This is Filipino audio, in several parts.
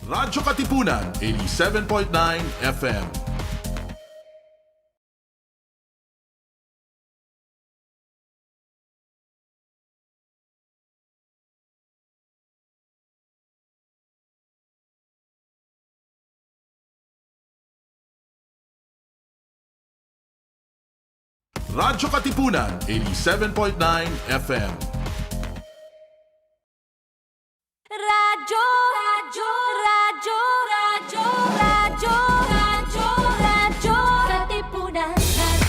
Radyo Katipunan, 87.9 FM. Radyo Katipunan, 87.9 FM. Radyo, radyo, radyo, radyo, radyo, radyo, radyo, Katipunan, radyo,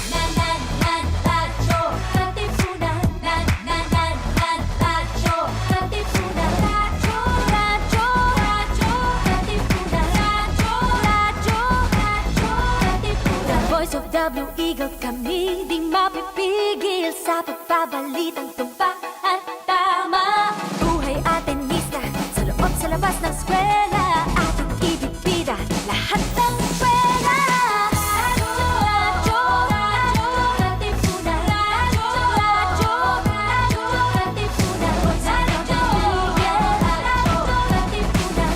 Katipunan, radyo, Katipunan, radyo, radyo, radyo, Katipunan, radyo, Katipunan. The voice of the Blue Eagle, kami di mapipigil sa pagbabalitang tumpa at tama. Buhay Atenista, sa loob sa labas ng eskwela, ating ibibida lahat ng pera. Radyo, radyo, radyo, Katipunan, radyo, radyo, radyo, Katipunan, radyo, Katipunan,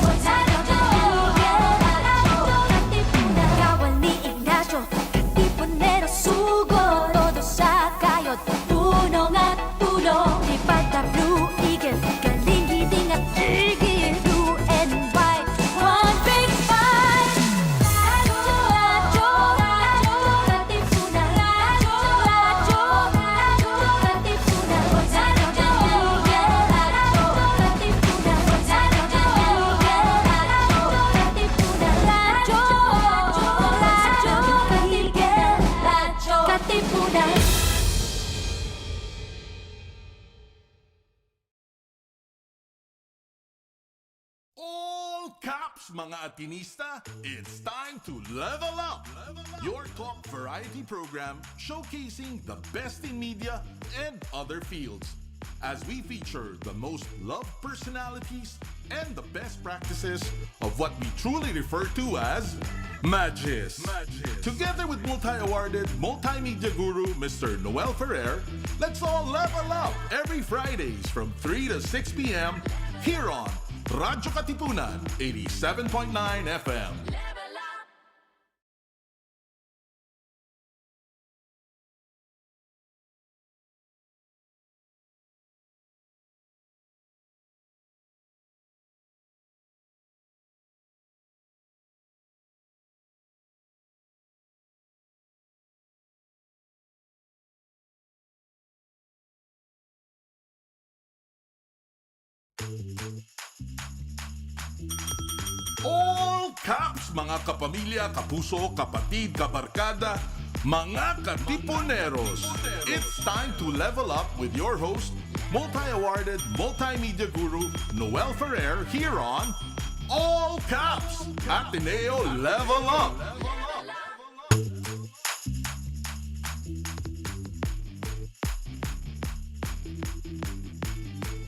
Katipunan. Kawal ni Ignacio, Katipunero sugo, todo sa kayod, punong at tulong. Lipad na Blue Eagle, galing hiding at tigil, blue and white, one big fight. Radyo, radyo, radyo, Katipunan, radyo, radyo, radyo, Katipunan, radyo, Katipunan, radyo, Katipunan. All Kaps, mga Atenista, it's time to level up. Your talk variety program showcasing the best in media and other fields. As we feature the most loved personalities and the best practices of what we truly refer to as Magis. Together with multi-awarded multimedia guru Mr. Noel Ferrer, let's all level up every Fridays from 3 to 6 p.m. here on Radyo Katipunan, 87.9 FM. All Kaps, mga kapamilya, kapuso, kapatid, kabarkada, mga katipuneros. It's time to level up with your host, multi-awarded multimedia guru Noel Ferrer here on All Kaps, Ateneo Level Up.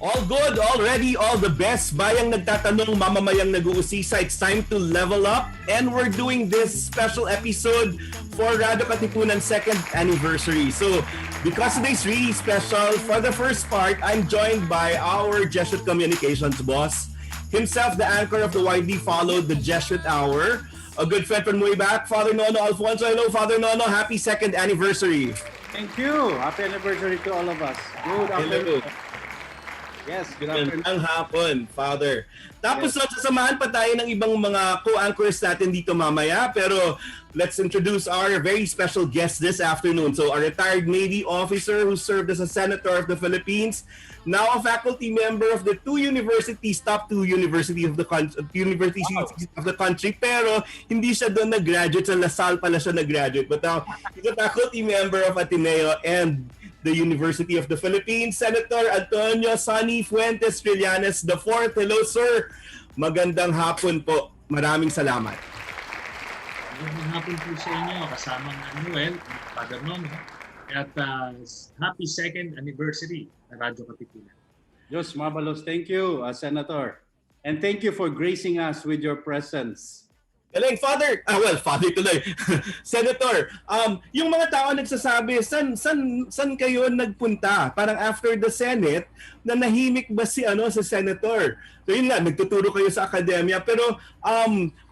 All good, all ready, all the best. Bayang nagtatanong, mamamayang nag-uusisa, it's time to level up. And we're doing this special episode for Radyo Katipunan 2nd anniversary. So, because today's really special, for the first part, I'm joined by our Jesuit Communications boss, himself the anchor of the widely followed The Jesuit Hour, a good friend from way back, Father Nono Alfonso. Hello, Father Nono. Happy 2nd anniversary. Thank you. Happy anniversary to all of us. Good afternoon. Yes, good afternoon. Ang hapon, Father. Tapos sasamahan pa tayo ng ibang mga co-anchors natin dito mamaya. Pero let's introduce our very special guest this afternoon. So, a retired Navy officer who served as a Senator of the Philippines, now a faculty member of the top 2 universities of the country. Pero hindi siya doon nag-graduate. Sa Lasal pala siya nag-graduate. But now, he's a faculty member of Ateneo and the University of the Philippines, Senator Ateneo Sonny Trillanes IV. Hello, sir. Magandang hapon po. Maraming salamat. Magandang hapon po sa inyo, kasama ng Noel, Father Nono, at happy 2nd anniversary ng Radyo Katipunan. Diyos Mabalos, thank you, Senator. And thank you for gracing us with your presence Galing, Father. Father tuloy. Senator, yung mga tao nagsasabi, san kayo nagpunta? Parang after the Senate, na nahimik ba si si Senator? So yun nga, nagtuturo kayo sa akademya, pero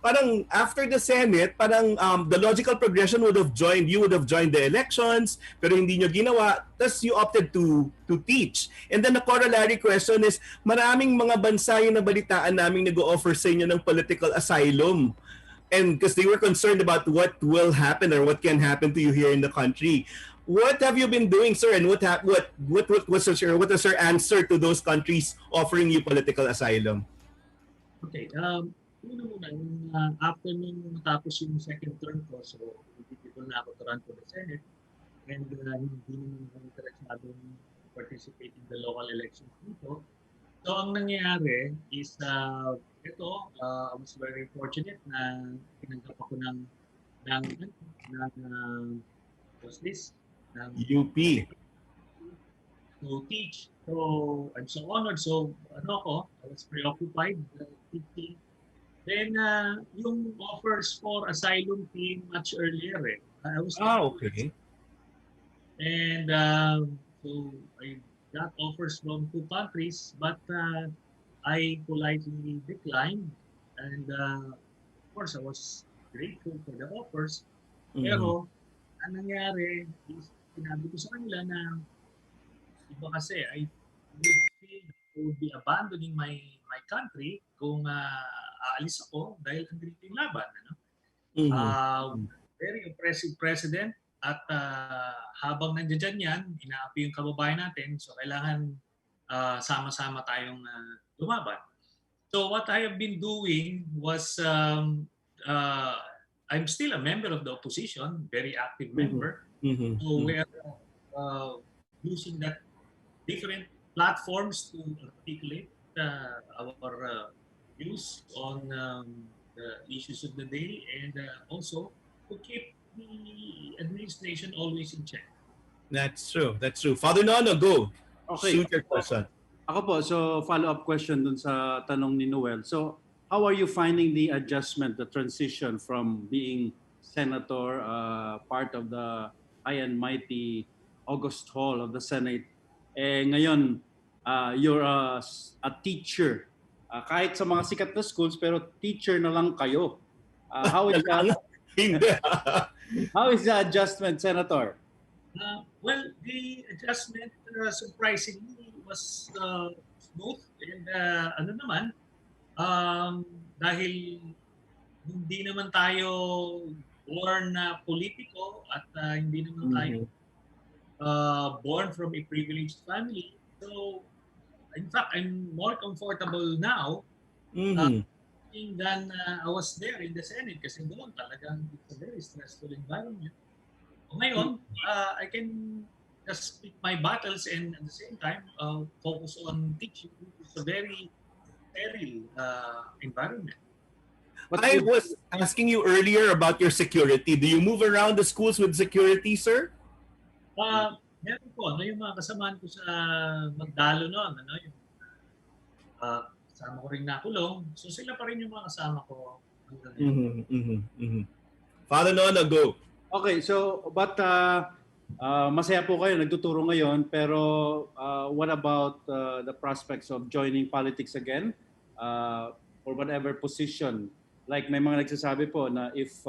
parang after the Senate, parang the logical progression you would have joined the elections, pero hindi nyo ginawa, thus you opted to teach. And then the corollary question is, maraming mga bansa yung nabalitaan naming nag-o-offer sa inyo ng political asylum. And because they were concerned about what will happen or what can happen to you here in the country. What have you been doing, sir? And what was your answer to those countries offering you political asylum? Okay, una muna, after nung matapos yung second term ko, so eligible na ako to run for the Senate, and hindi naman ako interesado in participate in the local elections dito. So ang nangyayari is, I was very fortunate na tinanggap ako ng what's this? UP. To teach. So I'm so honored. So I was preoccupied teaching. Then yung offers for asylum came much earlier. I was okay. And so I got offers from 2 countries, but I politely declined. And of course, I was grateful for the offers. Pero ang nangyari is, sinabi ko sa kanila na iba kasi, I would feel that I would be abandoning my country kung aalis ako dahil andito yung laban. Very oppressive president, at habang nandiyan yan, inaapi yung kababayan natin, so kailangan sama-sama tayong lumaban. So what I have been doing was, I'm still a member of the opposition, very active member. So we are using that different platforms to articulate our views on the issues of the day, and also to keep the administration always in check. That's true. Father Nono, go. Okay. Shoot your question. Ako po, so follow-up question dun sa tanong ni Noel. So, how are you finding the adjustment, the transition from being senator, part of the high and mighty August Hall of the Senate, ngayon, you're a teacher. Kahit sa mga sikat na schools, pero teacher na lang kayo. How is that? Hindi. How is the adjustment, Senator? Well, the adjustment surprisingly was smooth, and dahil hindi naman tayo born na politiko, at hindi naman tayo born from a privileged family. So, in fact, I'm more comfortable now than I was there in the Senate, kasi doon talagang it's a very stressful environment. Ngayon, I can just pick my battles and at the same time focus on teaching. It's a very sterile environment. But I was asking you earlier about your security. Do you move around the schools with security, sir? Meron po, yung mga kasamaan ko sa Magdalo noon, yung kasama ko rin nakulong. So sila pa rin yung mga kasama ko. Father Nono, go. Okay, so but masaya po kayo, nagtuturo ngayon, pero what about the prospects of joining politics again or whatever position? Like may mga nagsasabi po na if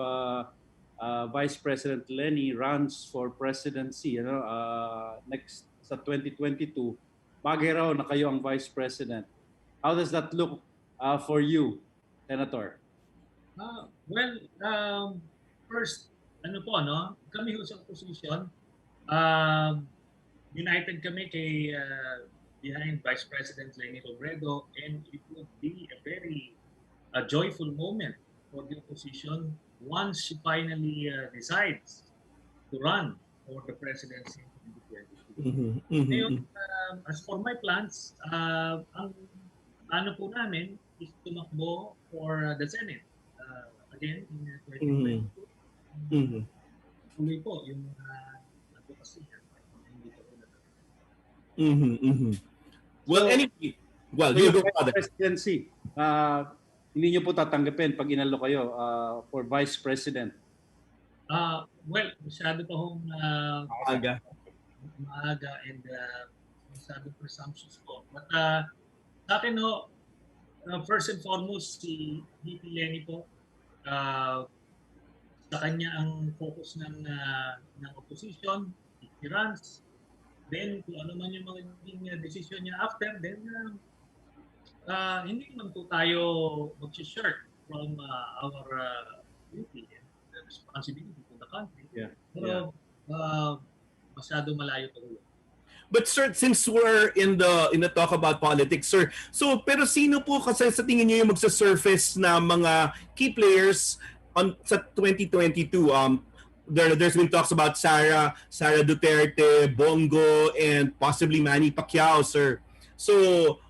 Vice President Lenny runs for presidency, next sa 2022, bagay raw na kayo ang Vice President. How does that look for you, Senator? First, kami ho sa opposition, united kami behind Vice President Lenny Robredo, and it would be a very joyful moment for the opposition once she finally decides to run for the presidency in 2022. As for my plans, ang po namin is tumakbo for the Senate again in 2022. Tuloy po yung advocacy. Well, So, anyway, you go, Father. Presidency. hindi niyo po tatanggapin pag inalo kayo for Vice President? Well, masyado pa hong Aga. maaga and masyado presumptions po. But sa akin ho, first and foremost, si VP Lenny po, sa kanya ang focus ng opposition, he runs. Then, kung ano man yung mga naging decision niya after, then hindi naman po tayo mag-shirk from our duty and responsibility to the country. Yeah. Pero masyado malayo pa rin. But sir, since we're in the talk about politics, sir, so pero sino po kasi sa tingin niyo yung magsa-surface na mga key players sa 2022? There's been talks about Sara Duterte, Bongo, and possibly Manny Pacquiao, sir. So,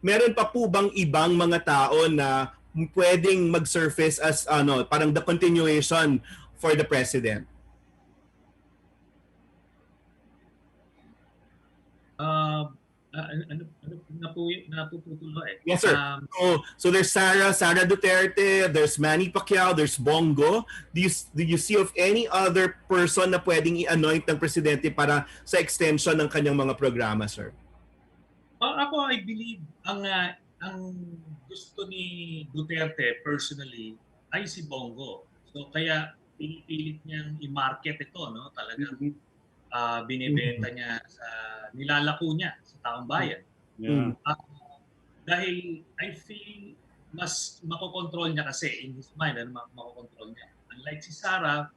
meron pa po bang ibang mga tao na pwedeng mag-surface as parang the continuation for the president? Ano napuputulo eh. Yes, sir. So there's Sara Duterte, there's Manny Pacquiao, there's Bongo. Do you see of any other person na pwedeng i-anoint ng presidente para sa extension ng kanyang mga programa, sir? Ako, I believe ang gusto ni Duterte personally ay si Bongo. So kaya pinipilit niyang i-market ito, no? Talagang binibenta niya nilalako niya sa taong bayan. Yeah. Dahil I feel mas makokontrol niya kasi in his mind, makokontrol niya. Unlike si Sara,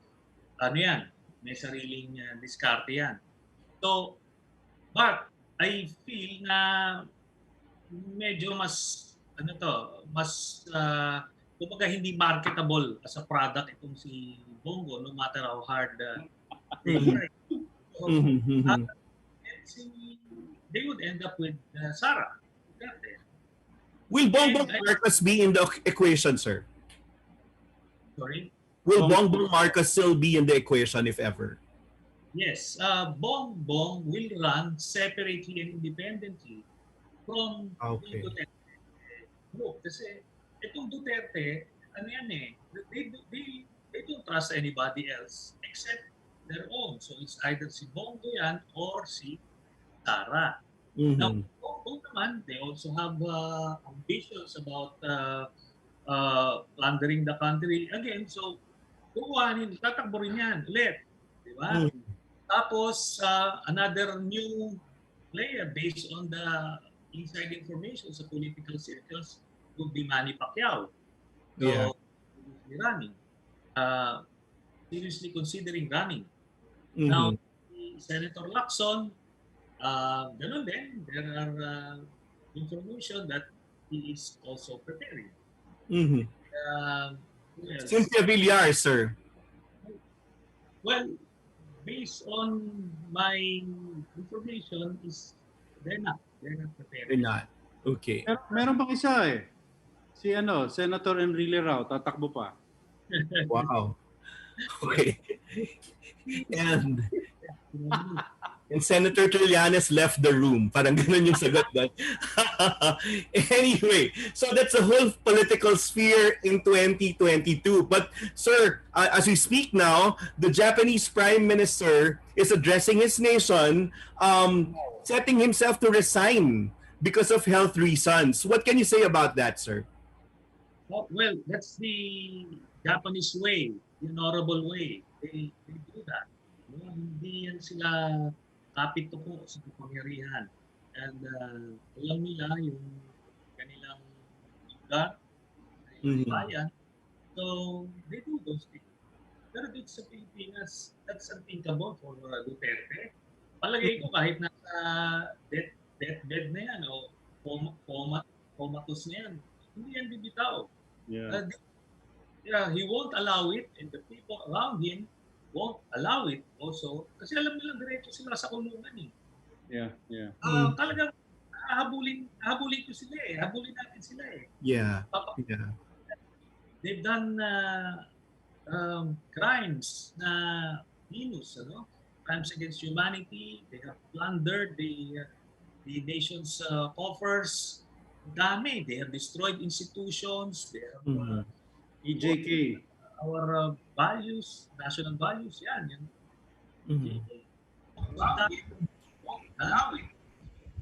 may sariling diskarte yan. So, but I feel na medyo mas kumbaga hindi marketable as a product itong si Bongo, no matter how hard they try. So, they would end up with Sara. Will Bongbong Marcos be in the equation, sir? Sorry? Will Bongbong Marcos still be in the equation if ever? Yes. Bongbong will run separately and independently from the Duterte group. Kasi itong Duterte, they don't trust anybody else except their own. So it's either si Bongo yan or si Sara. Now, Bongo naman, they also have ambitions about plundering the country again. So, tatakbo rin yan ulit. Di ba? Tapos, another new player based on the inside information sa political circles would be Manny Pacquiao. So, running. Seriously considering running. Now, Senator Lacson, ganun din. There are information that he is also preparing. Cynthia Villar, sir. Well, based on my information, they're not preparing. They're not. Okay. Meron pang isa eh. Si Senator Enrile raw, tatakbo pa. Wow. Okay. And Senator Trillanes left the room. Parang ganun yung sagot doon. Anyway, so that's the whole political sphere in 2022. But sir, as we speak now, the Japanese Prime Minister is addressing his nation, setting himself to resign because of health reasons. What can you say about that, sir? Well, that's the Japanese way, the honorable way. They do that. Hindi yan sila kapit ko sa kapangyarihan. And alam nila yung kanilang lugar, bayan. So, they do those things. Pero dito sa Pilipinas, that's unthinkable for Duterte. Palagay ko kahit nasa deathbed na yan o comatose na yan, hindi yan bibitaw. He won't allow it and the people around him won't allow it also kasi alam nilang diretso sila sa kulungan eh. Talagang habulin ko sila eh. Habulin natin sila eh. They've done crimes na heinous, crimes against humanity. They have plundered the nation's coffers. dami. They have destroyed institutions. They have EJK. our values, national values. Yan.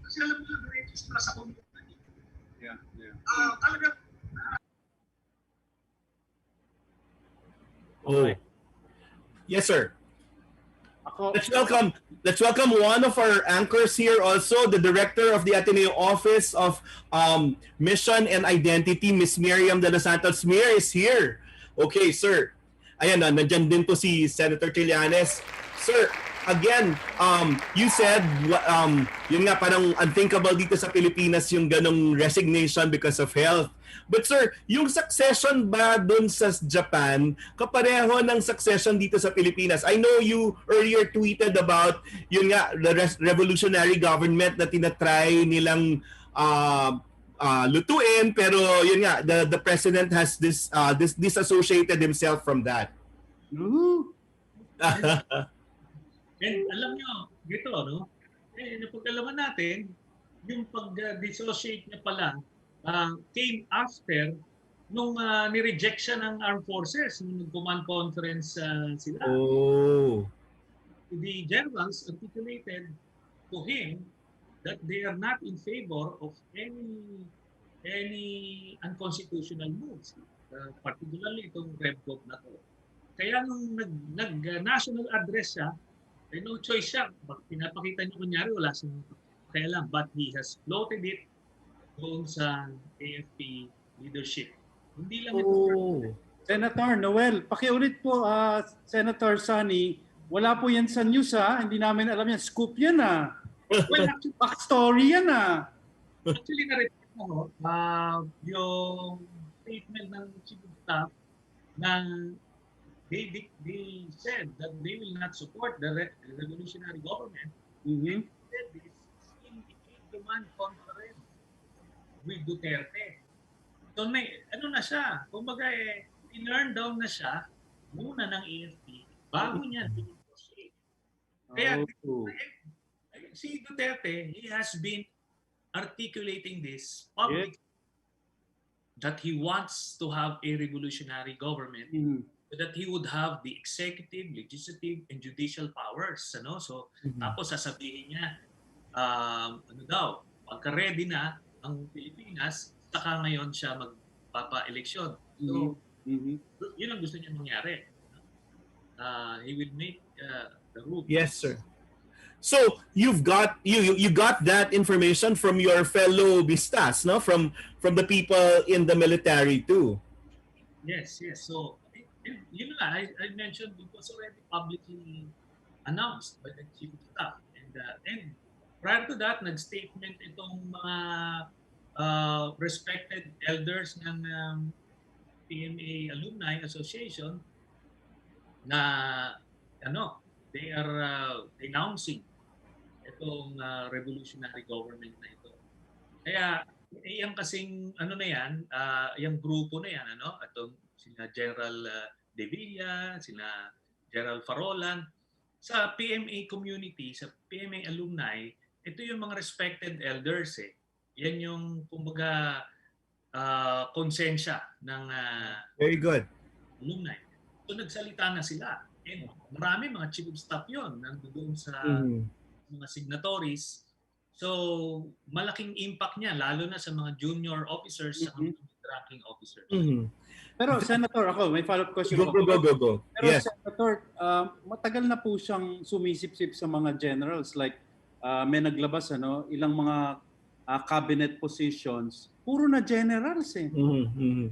Kasi alam mo lang, register sa community. Yeah, yeah. Talaga, Oh. Yes, sir. Ako, Let's welcome one of our anchors here also, the director of the Ateneo Office of Mission and Identity, Miss Miriam de los Santos. Mir is here. Okay, sir. Ayan, nandyan din po si Senator Trillanes. Sir, again, you said, yun nga, parang unthinkable dito sa Pilipinas yung ganong resignation because of health. But sir, yung succession ba dun sa Japan, kapareho ng succession dito sa Pilipinas? I know you earlier tweeted about, yun nga, the revolutionary government na tinatry nilang lutuin, pero yun nga, the president has this disassociated himself from that. and alam nyo, gito, no? Napag-alaman natin, yung pag-dissociate niya pala, came after nung ni-reject siya ng armed forces nung nag-command conference sila. Oh. The generals articulated to him that they are not in favor of any unconstitutional moves, particularly itong Red Code na to. Kaya nung nag-national address siya, ay no choice siya. Pinapakita niyo kunyari wala siyang kailan, but he has floated it doon sa AFP leadership. Hindi lang ito. Senator Noel, pakiulit po, Senator Sonny, wala po yan sa news hindi namin alam yan. Scoop yan Well, actually, backstory yan actually na-report mo, yung statement ng chief of staff na they said that they will not support the revolutionary government. They said this in the command conference with Duterte. So may, ano na siya, kumbaga in-learn down na siya muna ng AFP bago niya i-negotiate. Kaya si Duterte, he has been articulating this publicly that he wants to have a revolutionary government so that he would have the executive, legislative, and judicial powers. Ano? So, tapos sasabihin niya, ano daw, pagka-ready na ang Pilipinas, saka ngayon siya magpapa-eleksyon. So, yun ang gusto niya mangyari. He will make the rule. Yes, sir. So you got that information from your fellow bistas, no? From the people in the military too. Yes. So, yun nga, I mentioned it was already publicly announced by the chief of staff. And prior to that, nag-statement itong mga respected elders ng PMA Alumni Association na they are denouncing itong revolutionary government na ito. Kaya yung kasing yung grupo na yan, itong sina General De Villa, sina General Farolan, sa PMA community, sa PMA alumni, ito yung mga respected elders Yan yung kumbaga konsensya ng very good alumni. So nagsalita na sila. And marami mga chief of staff yun nandoon sa mga signatories. So malaking impact niya lalo na sa mga junior officers sa mga ranking officers. Pero Senator, ako may follow-up question. Go. Pero Yes. Senator, matagal na po siyang sumisip-sip sa mga generals, like may naglabas ilang mga cabinet positions, puro na generals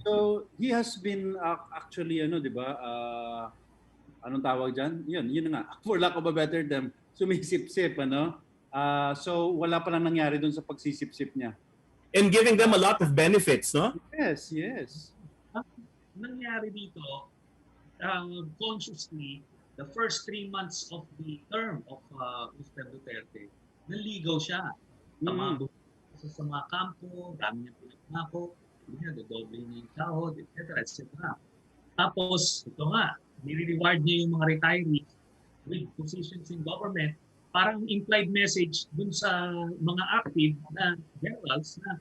So he has been actually di ba, anong tawag diyan? Yun nga, for lack of a better term, sumisip-sip so wala pa lang nangyari doon sa pagsisip-sip niya. And giving them a lot of benefits, no? Yes. Nangyari dito, consciously, the first 3 months of the term of Mr. Duterte, naligaw siya. Sa mga kampo, dami niya pinagmako, dodoble niya yung sahod, etc. Tapos, ito nga, nire-reward niya yung mga retirees with positions in government, parang implied message dun sa mga active na generals na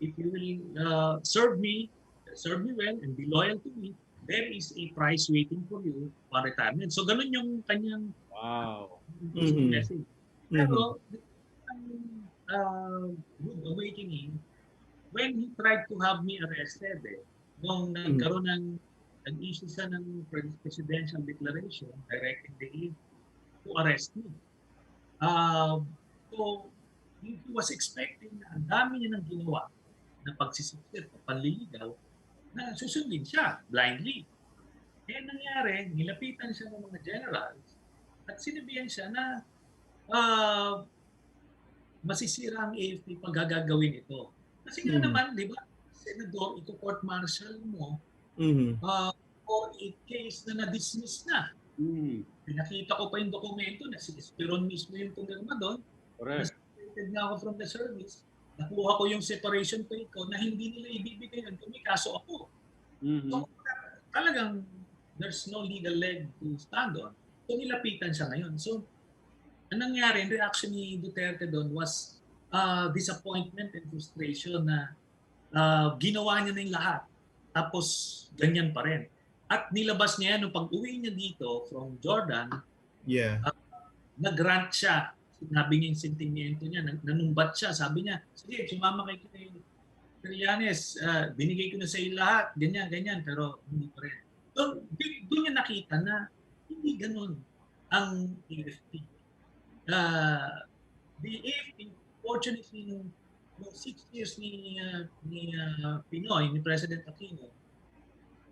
if you will serve me well and be loyal to me, there is a prize waiting for you on retirement. So ganun yung kanyang Wow. message. Pero ang good awakening when he tried to have me arrested nung nagkaroon nag-issue siya ng presidential declaration directing the aid to arrest me. So he was expecting na ang dami niya nang ginawa na pagsisipsip o panliligaw na susundin siya blindly. Kaya nangyari, nilapitan siya ng mga generals at sinabihan siya na masisira ang AFP pag gagawin ito. Kasi nga naman, di ba, senador, ito court martial mo for a case na na-dismiss na. Pinakita ko pa yung dokumento na si Esperon mismo yung pumirma doon. Correct. Na-separated na ako from the service. Nakuha ko yung separation pay ko na hindi nila ibibigay kung may kaso ako. So, talagang there's no legal leg to stand on. So, nilapitan siya ngayon. So, ang nangyari, ang reaction ni Duterte doon was disappointment and frustration na ginawa niya na yung lahat. Tapos, ganyan pa rin. At nilabas niya yan, nung pag-uwi niya dito from Jordan, nag-rant siya. Sinabi niya yung sentimiento niya, nanumbat siya. Sabi niya, sige, sumama kay Trillanes, binigay ko na sa iyo lahat, ganyan, pero hindi pa rin. So, doon niya nakita na hindi ganun ang AFP. The AFP, fortunately, nung 6 years ni Pinoy, ni President Aquino,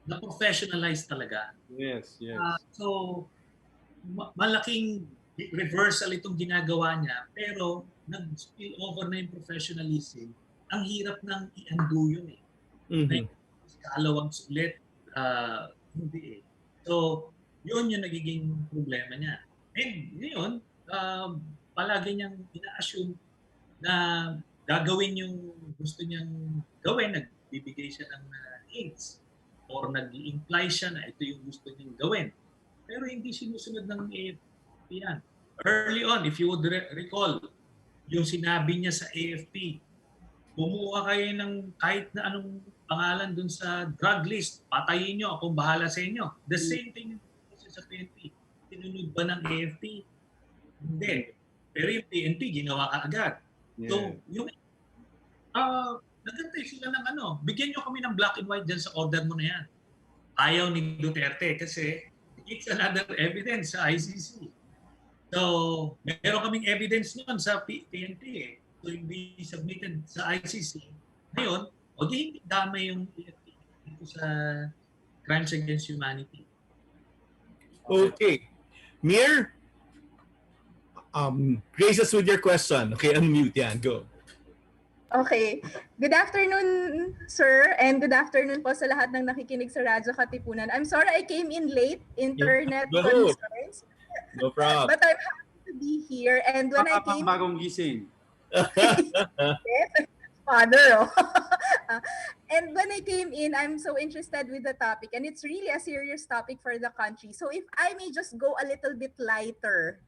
na-professionalize talaga. Yes. So, malaking reversal itong ginagawa niya, pero nag-spill over na yung professionalism. Ang hirap nang i-undo yun eh. Kalawang sulit, hindi eh. So, yun yung nagiging problema niya. And yun, palagi niyang ina-assume na gagawin yung gusto niyang gawin, nagbibigay siya ng aids or nag-imply siya na ito yung gusto niyang gawin. Pero hindi sinusunod ng AFP yan. Early on, if you would recall, yung sinabi niya sa AFP, bumuha kayo ng kahit na anong pangalan dun sa drug list, patayin nyo, akong bahala sa inyo. The same thing sa PNP. Sinunod ba ng AFP? Hindi. Pero yung PNP, ginawa ka agad. So, yung nagantay sila ng bigyan nyo kami ng black and white dyan sa order mo na yan. Ayaw ni Duterte kasi it's another evidence sa ICC. So, meron kaming evidence nun sa PNP eh. So, hindi submitted sa ICC. Ngayon, hindi damay yung PNP dito sa crimes against humanity. Okay. Mir, grace us with your question. Okay, unmute yan. Go. Okay. Good afternoon, sir, and good afternoon po sa lahat ng nakikinig sa Radyo Katipunan. I'm sorry I came in late, internet concerns. No problem. But I'm happy to be here. And when I came... Bagong gising. Father, and when I came in, I'm so interested with the topic, and it's really a serious topic for the country. So if I may just go a little bit lighter,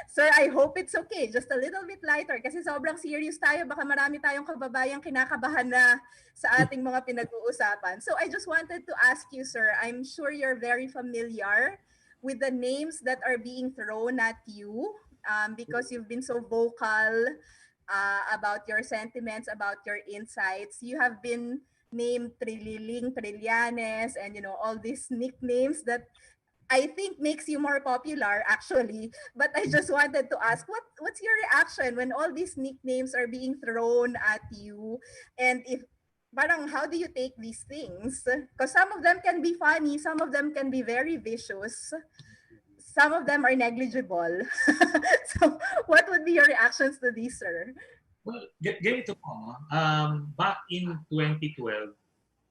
sir, I hope it's okay. Just a little bit lighter kasi sobrang serious tayo. Baka marami tayong kababayang kinakabahan na sa ating mga pinag-uusapan. So I just wanted to ask you, sir, I'm sure you're very familiar with the names that are being thrown at you because you've been so vocal about your sentiments, about your insights. You have been named Trillanes and all these nicknames that I think makes you more popular actually. But I just wanted to ask, what's your reaction when all these nicknames are being thrown at you? And how do you take these things? Because some of them can be funny, some of them can be very vicious. Some of them are negligible. So what would be your reactions to these, sir? Well, ganito po. Back in 2012,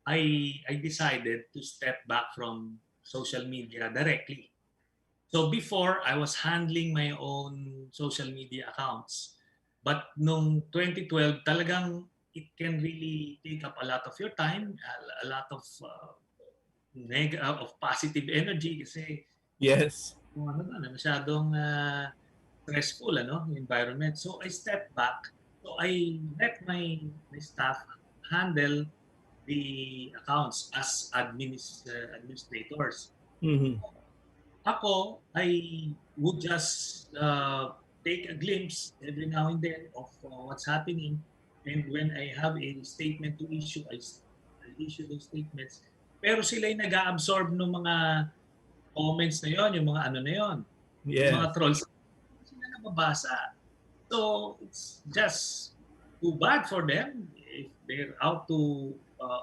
I decided to step back from social media directly. So before, I was handling my own social media accounts. But nung 2012, talagang it can really take up a lot of your time, a lot of positive energy kasi yes. Masyadong stressful yung environment. So I stepped back So I let my staff handle the accounts as administrators. Mhm. Ako, I would just take a glimpse every now and then of what's happening. And when I have a statement to issue, I issue those statements. Pero sila yung nag-absorb ng mga comments na yon, yung mga ano na yon, yung mga Yes. trolls. Sila nababasa. So it's just too bad for them if they're out to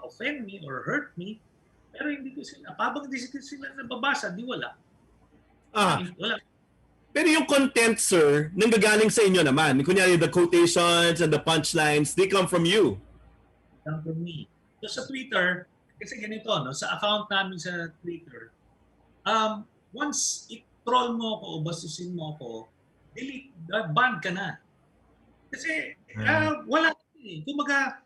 offend me or hurt me. Pero hindi ko sila, pabang hindi sila nababasa, di wala. Wala. Pero yung content, sir, nanggagaling sa inyo naman. Kunyari, the quotations and the punchlines, they come from you. Come from me. So sa Twitter, kasi ganito, no, sa account namin sa Twitter, once i-troll mo ako o bastusin mo ako, delete, ban ka na. Kasi wala eh. Kumaga,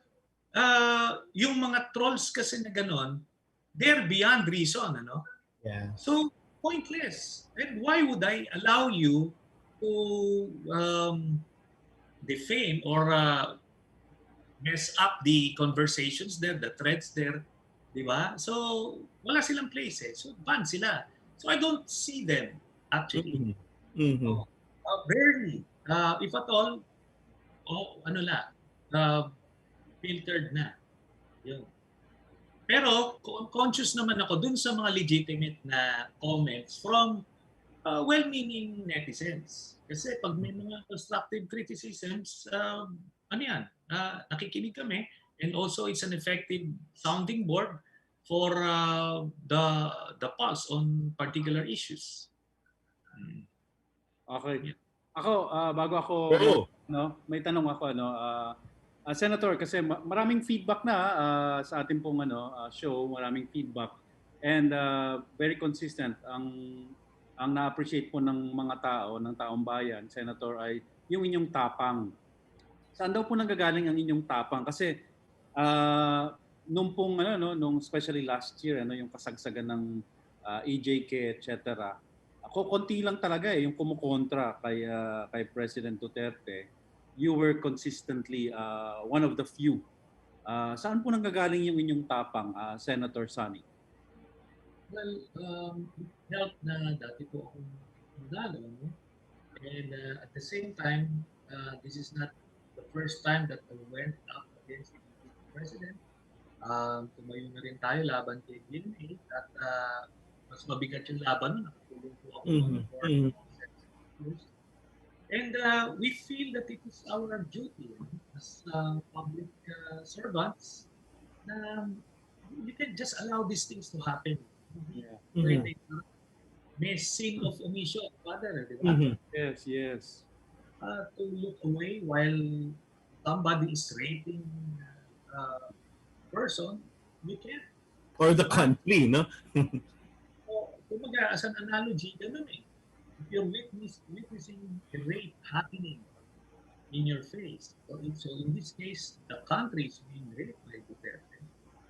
yung mga trolls kasi na ganon, they're beyond reason, ano? Yeah. So, pointless. And why would I allow you to defame or mess up the conversations there, the threads there, di ba? So, wala silang place eh. So, ban sila. So, I don't see them, actually. Mm-hmm. Rarely. If at all, filtered na. Yun. Pero, conscious naman ako dun sa mga legitimate na comments from well-meaning netizens. Kasi pag may mga constructive criticisms, nakikinig kami. And also, it's an effective sounding board for the pulse on particular issues. Okay. Ako, bago ako, may tanong ako, Senator, kasi maraming feedback na sa ating pong show, maraming feedback. And very consistent ang na-appreciate po ng mga tao, ng taong bayan, Senator, ay yung inyong tapang. Saan daw po nanggagaling ang inyong tapang? Kasi nung especially last year, yung kasagsagan ng EJK, etc. Ako konti lang talaga yung kumukontra kay President Duterte. You were consistently one of the few. Saan po nanggagaling yung inyong tapang, Senator Sonny? Well, it helped na dati po akong nagalo. No? And at the same time, this is not the first time that I went up against the President. Tumayo na rin tayo laban kay DNA at mas mabigat yung laban. Nakatulong po ako for 7 years. And we feel that it is our duty as public servants na you can just allow these things to happen. Yeah. May sin of omission, Father, di ba? Yes. To look away while somebody is raping a person, you can't. Or the country, no? Kumaga, as an analogy, ganun eh. If you're witnessing a rape happening in your face, so in this case, the country is being raped by Duterte.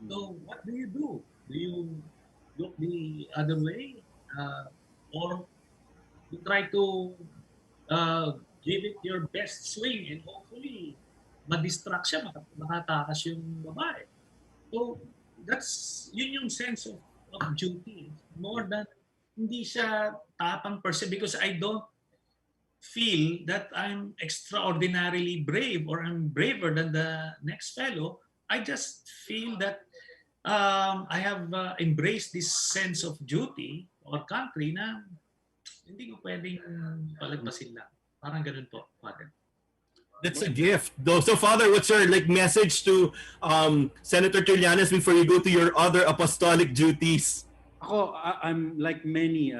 So what do? Do you look the other way? Or you try to give it your best swing and hopefully ma-distract siya, makatakas yung babae. So yun yung sense of duty. More than hindi siya tapang per se, because I don't feel that I'm extraordinarily brave or I'm braver than the next fellow. I just feel that I have embraced this sense of duty or country na hindi ko pwedeng palagpasin lang. Parang ganun po, Father. That's a gift. So, Father, what's your message to Senator Trillanes before you go to your other apostolic duties? Ako, I'm like many,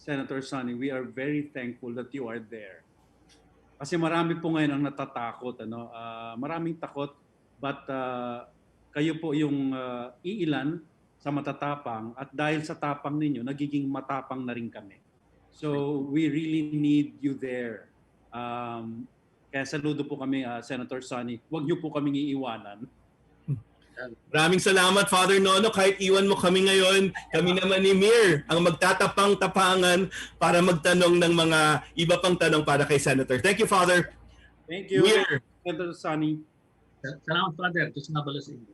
Senator Sonny, we are very thankful that you are there. Kasi marami po ngayon ang natatakot. Maraming takot, but kayo po yung iilan sa matatapang at dahil sa tapang ninyo, nagiging matapang na rin kami. So we really need you there. Kaya saludo po kami, Senator Sonny. Huwag niyo po kaming iiwanan. Maraming salamat, Father Nono. Kahit iwan mo kami ngayon, kami naman ni Mir ang magtatapang-tapangan para magtanong ng mga iba pang tanong para kay Senator. Thank you, Father. Thank you. Mir, Senator Sonny. Salamat, Father. Ito sinabala sa inyo.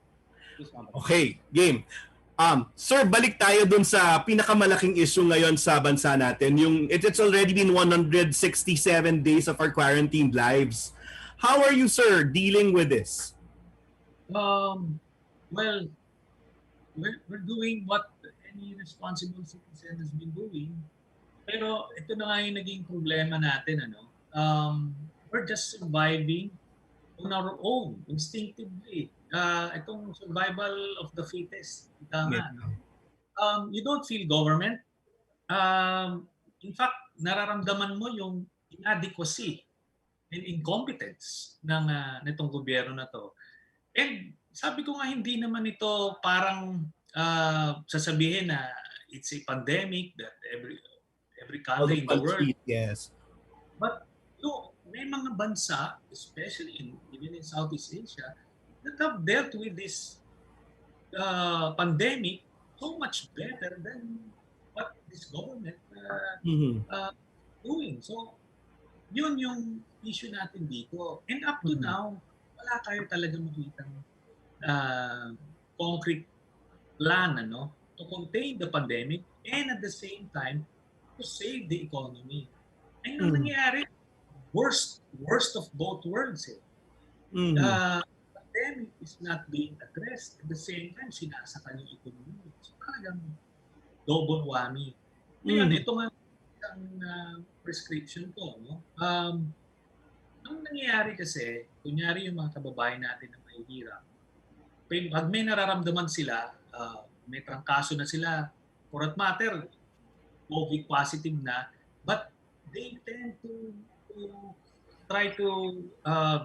Okay, game. Sir, balik tayo dun sa pinakamalaking issue ngayon sa bansa natin. It's already been 167 days of our quarantined lives. How are you, sir, dealing with this? Well, we're doing what any responsible citizen has been doing. Pero ito na nga yung naging problema natin. We're just surviving on our own, instinctively. Itong survival of the fittest. You don't feel government. In fact, nararamdaman mo yung inadequacy and incompetence nitong gobyerno na to. And sabi ko nga, hindi naman ito parang sasabihin na it's a pandemic that every country in the world. Yes. But may mga bansa, especially even in Southeast Asia, that have dealt with this pandemic so much better than what this government doing. So, yun yung issue natin dito. And up to now, wala tayo talaga makitang concrete plan to contain the pandemic and at the same time to save the economy. And ang nangyayari, worst of both worlds. Pandemic is not being addressed. At the same time, sinasakal yung economy. So talagang double whammy. Ngayon, ito nga ang prescription ko. Ang nangyayari kasi, kunyari yung mga kababayan natin na may hirap, pag may nararamdaman sila, may trangkaso na sila, for that matter, COVID positive na, but they tend to try to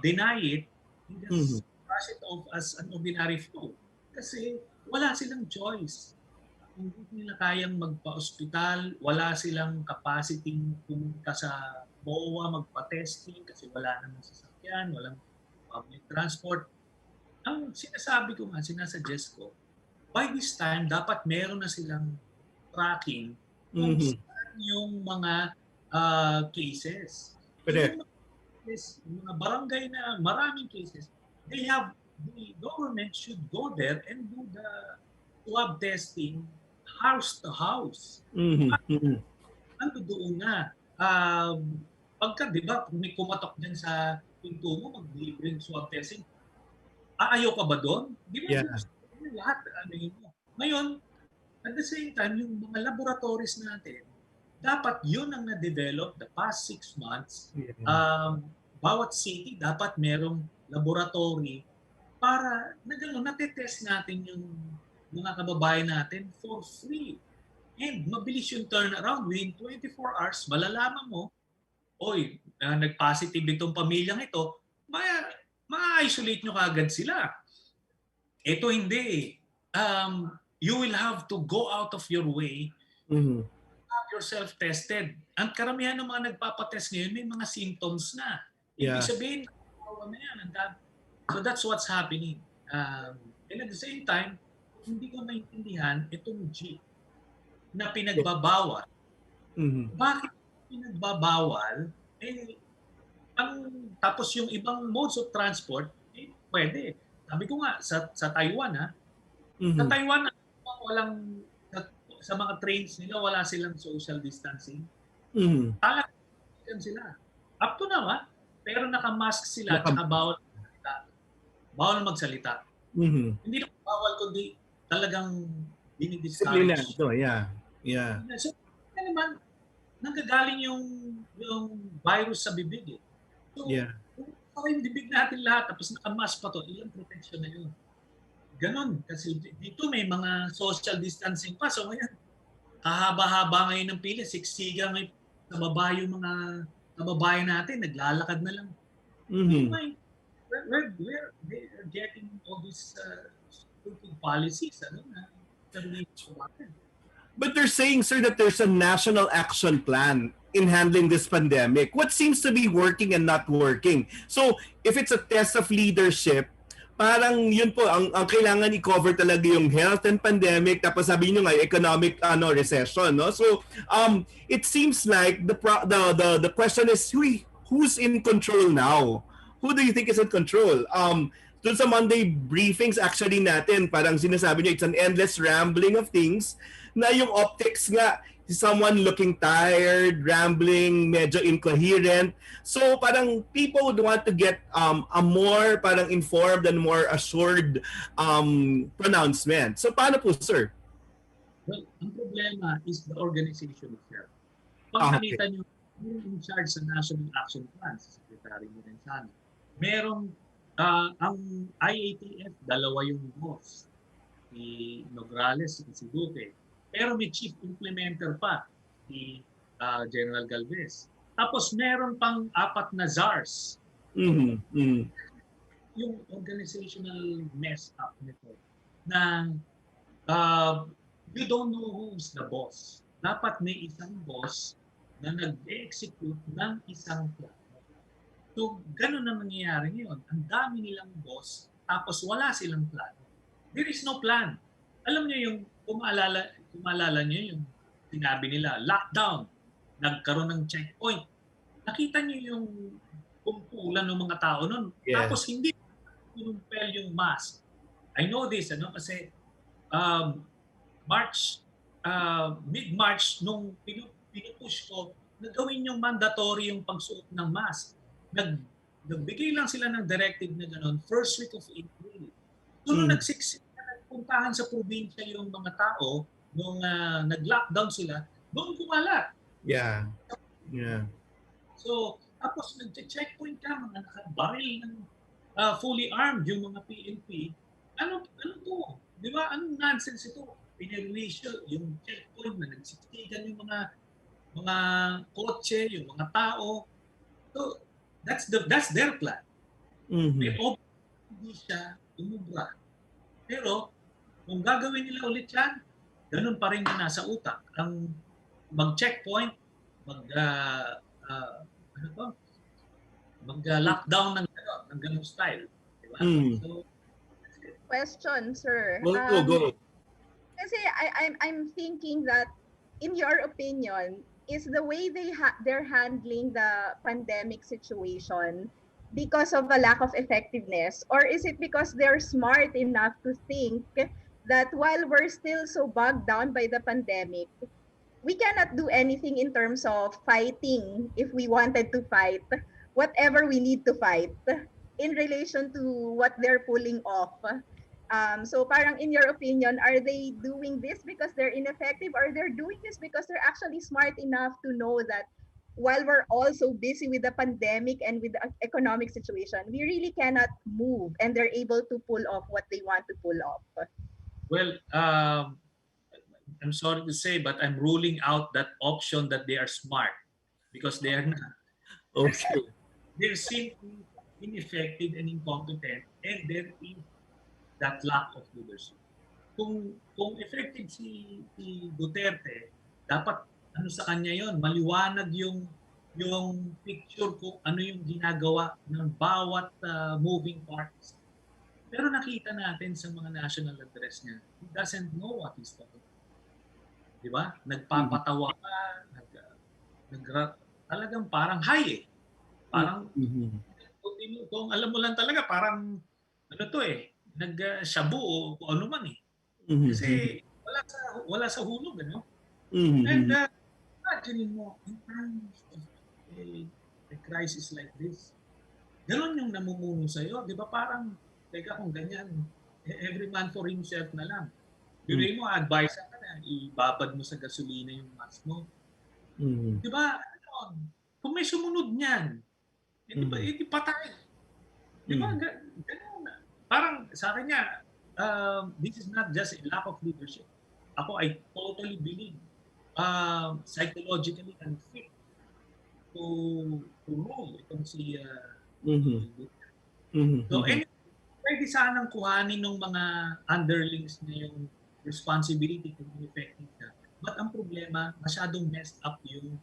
deny it and just brush it off as an ordinary flu. Kasi wala silang choice. Hindi nila kayang magpa-ospital, wala silang capacity pumunta sa MOA, magpa-testing kasi wala namang sasakyan, walang public transport. Ang sinasabi ko nga, sinasuggest ko, by this time, dapat meron na silang tracking kung saan yung mga cases. Correct. Yung mga barangay na maraming cases, the government should go there and do the swab testing house to house. Ano doon na? Pagka, di ba, may kumatok dyan sa pinto mo, mag-delivering swab testing, ayaw ka ba doon? Di ba? Yeah. Lahat, Ngayon, at the same time, yung mga laboratories natin, dapat yun ang na-develop the past 6 months. Bawat city dapat merong laboratory para natetest natin yung mga kababayan natin for free. And mabilis yung turnaround. Within 24 hours, malalaman mo, nag-positive itong pamilyang ito, ma-isolate nyo kagad sila. Ito hindi. You will have to go out of your way have yourself tested. Ang karamihan ng mga nagpapatest ngayon, may mga symptoms na. Yeah. Ibig sabihin, na yan. So that's what's happening. And at the same time, hindi ko maintindihan itong G na pinagbabawal. Bakit pinagbabawal? Tapos yung ibang modes of transport, pwede. Sabi ko nga, sa Taiwan, sa Taiwan, walang sa mga trains nila, wala silang social distancing. Talagang sila. Up to now, pero naka-mask sila at bawal magsalita. Bawal magsalita. Hindi na bawal, kundi talagang dinidiscourage. Yeah. So, naman, nanggagaling yung virus sa bibig. So, kung yung bibig natin lahat, tapos naka-mask pa to, ilang protection na yun. Ganon. Kasi dito may mga social distancing pa. So ngayon, kahaba-haba ngayon ng pila, siksiga ngayon sa baba yung mga kababayan natin, naglalakad na lang. Where they are getting all these stupid policies, But they're saying, sir, that there's a national action plan in handling this pandemic. What seems to be working and not working? So, if it's a test of leadership, parang yun po, ang kailangan i-cover talaga yung health and pandemic, tapos sabi nyo nga, economic recession. No? So, it seems like the question is, who's in control now? who do you think is in control? Dun sa Monday briefings actually natin, parang sinasabi niyo it's an endless rambling of things na yung optics nga, someone looking tired, rambling, medyo incoherent. So parang people would want to get a more parang informed and more assured pronouncement. So paano po, sir? Well, ang problema is the organization itself. Ah, Pag okay. nakita nyo, yung in charge sa National Action Plan, si Secretary Lorenzana, merong ang IATF, dalawa yung boss, si Nograles at si Duque. Pero may chief implementer pa, si General Galvez. Tapos meron pang 4 na czars. Yung organizational mess up nito na you don't know who's the boss. Dapat may isang boss na nag-execute ng isang plan. So, ganun na mangyayari ngayon. Ang dami nilang boss, tapos wala silang plan. There is no plan. Alam niyo yung, kung maalala niyo yung sinabi nila, lockdown, nagkaroon ng checkpoint. Nakita niyo yung kumpulan ng mga tao nun. Yeah. Tapos hindi pinumpel yung mask. I know this, kasi mid-March, nung pinupush ko, na gawin yung mandatory yung pagsuot ng mask. Nagbigay lang sila ng directive na gano'n, first week of April. So, nung nagpuntahan sa probinsya yung mga tao, nung nag-lockdown sila, doon kumalat. Yeah. Yeah. So, tapos nag-checkpoint ka, mga nakabaril ng fully armed yung mga PNP. Ano to? Di ba? Anong nonsense ito? Pinirelease yung checkpoint na nagsisigan yung mga kotse, yung mga tao. So, that's their plan. May hindi siya umubra. Pero, kung gagawin nila ulit yan, ganun pa rin yung nasa utak. Ang mag-checkpoint, mag-lockdown ng ganung style. Diba? So, Question, sir. Go. Kasi I'm thinking that, in your opinion, is the way they're handling the pandemic situation because of a lack of effectiveness, or is it because they're smart enough to think that while we're still so bogged down by the pandemic, we cannot do anything in terms of fighting if we wanted to fight whatever we need to fight in relation to what they're pulling off? So parang in your opinion, are they doing this because they're ineffective, or they're doing this because they're actually smart enough to know that while we're all so busy with the pandemic and with the economic situation, we really cannot move, and they're able to pull off what they want to pull off? well, I'm sorry to say, but I'm ruling out that option that they are smart, because they are not. Okay. They're simply ineffective and incompetent, and there is that lack of leadership. Kung effective si Duterte, dapat sa kanya yon, maliwanag yung picture kung ano yung ginagawa ng bawat moving parts. Pero nakita natin sa mga national address niya, he doesn't know what he's talking about. Di ba? Nagpapatawa ka, talagang parang high eh. Parang, kung alam mo lang talaga, parang, nag-shabu o kung ano man eh. Kasi wala sa hulog, ano? And imagine mo, in times of a crisis like this, gano'n yung namumuno sa'yo. Di ba parang, teka kung ganyan, every man for himself na lang. Bigay mo, advice ka na, ibabad mo sa gasolina yung mask mo. Di ba, kung may sumunod niyan, di patay. Di ba, gano'n na. Parang sa akin niya, this is not just a lack of leadership. Ako, I totally believe psychologically unfit to rule itong si So anyway, pwede sanang kuhanin ng mga underlings na yung responsibility kung effective ka. But ang problema, masyadong messed up yung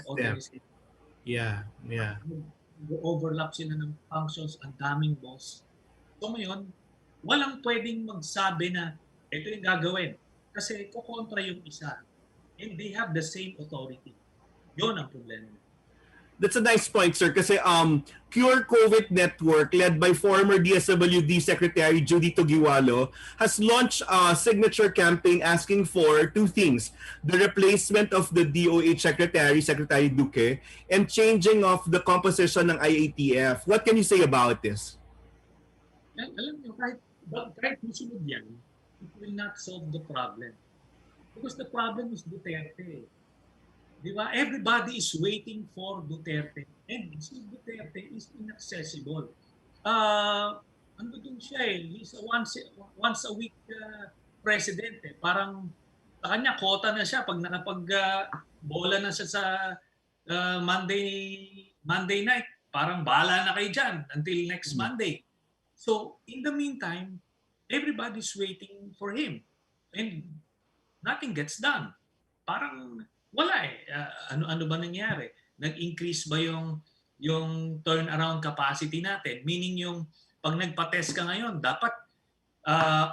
organization. Yeah. Overlap sila ng functions, ang daming boss. So ngayon, walang pwedeng magsabi na ito yung gagawin. Kasi kukontra yung isa. And they have the same authority. Yun ang problema. That's a nice point, sir. Kasi Cure COVID Network, led by former DSWD Secretary Judy Togiwalo, has launched a signature campaign asking for two things: the replacement of the DOH Secretary, Secretary Duque, and changing of the composition ng IATF. What can you say about this? Alam niyo, kahit musunod yan, it will not solve the problem. Because the problem is Duterte. Di ba? Everybody is waiting for Duterte. And si Duterte is inaccessible. Ano dun siya eh? He's a once a week president eh. Parang sa kanya, quota na siya. Pag nakapag-bola na siya sa Monday night, parang bahala na kayo dyan until next Monday. So, in the meantime, everybody's waiting for him. And nothing gets done. Parang wala eh. Ano ba nangyari? Nag-increase ba yung turnaround capacity natin? Meaning yung pag nagpa-test ka ngayon, dapat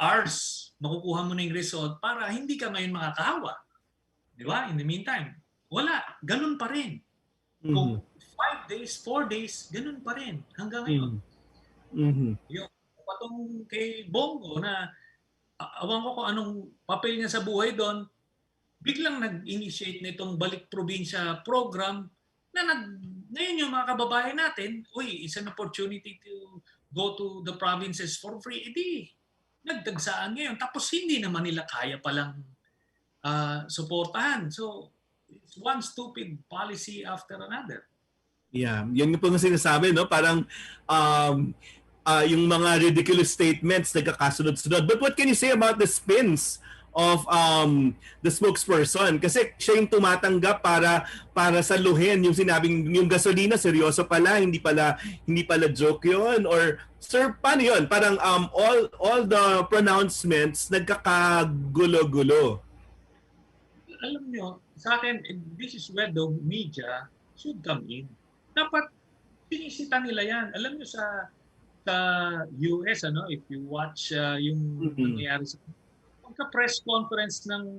hours makukuha mo na yung result para hindi ka ngayon makakahawa. Di ba? In the meantime, wala. Ganun pa rin. Kung 5 days, 4 days, ganun pa rin hanggang ngayon. Yung patong kay Bongo na awan ko kung anong papel niya sa buhay doon, biglang nag-initiate na itong Balik Probinsya program na ngayon yung mga kababayan natin, it's an opportunity to go to the provinces for free. Edi, nagdagsaan ngayon. Tapos hindi naman nila kaya palang suportahan. So, it's one stupid policy after another. Yeah, yan yung po sinasabi, no? Parang yung mga ridiculous statements nagkakasunod-sunod. But what can you say about the spins of the spokesperson? Kasi siya yung tumatanggap para saluhin yung sinabing yung gasolina seryoso pala, hindi pala joke yun, or sir, paano yun? Parang all the pronouncements nagkakagulo-gulo. Alam nyo, sa akin, this is where the media should come in. Dapat sinisita nila yan. Alam nyo sa US, if you watch yung nangyayari sa pagka-press conference ng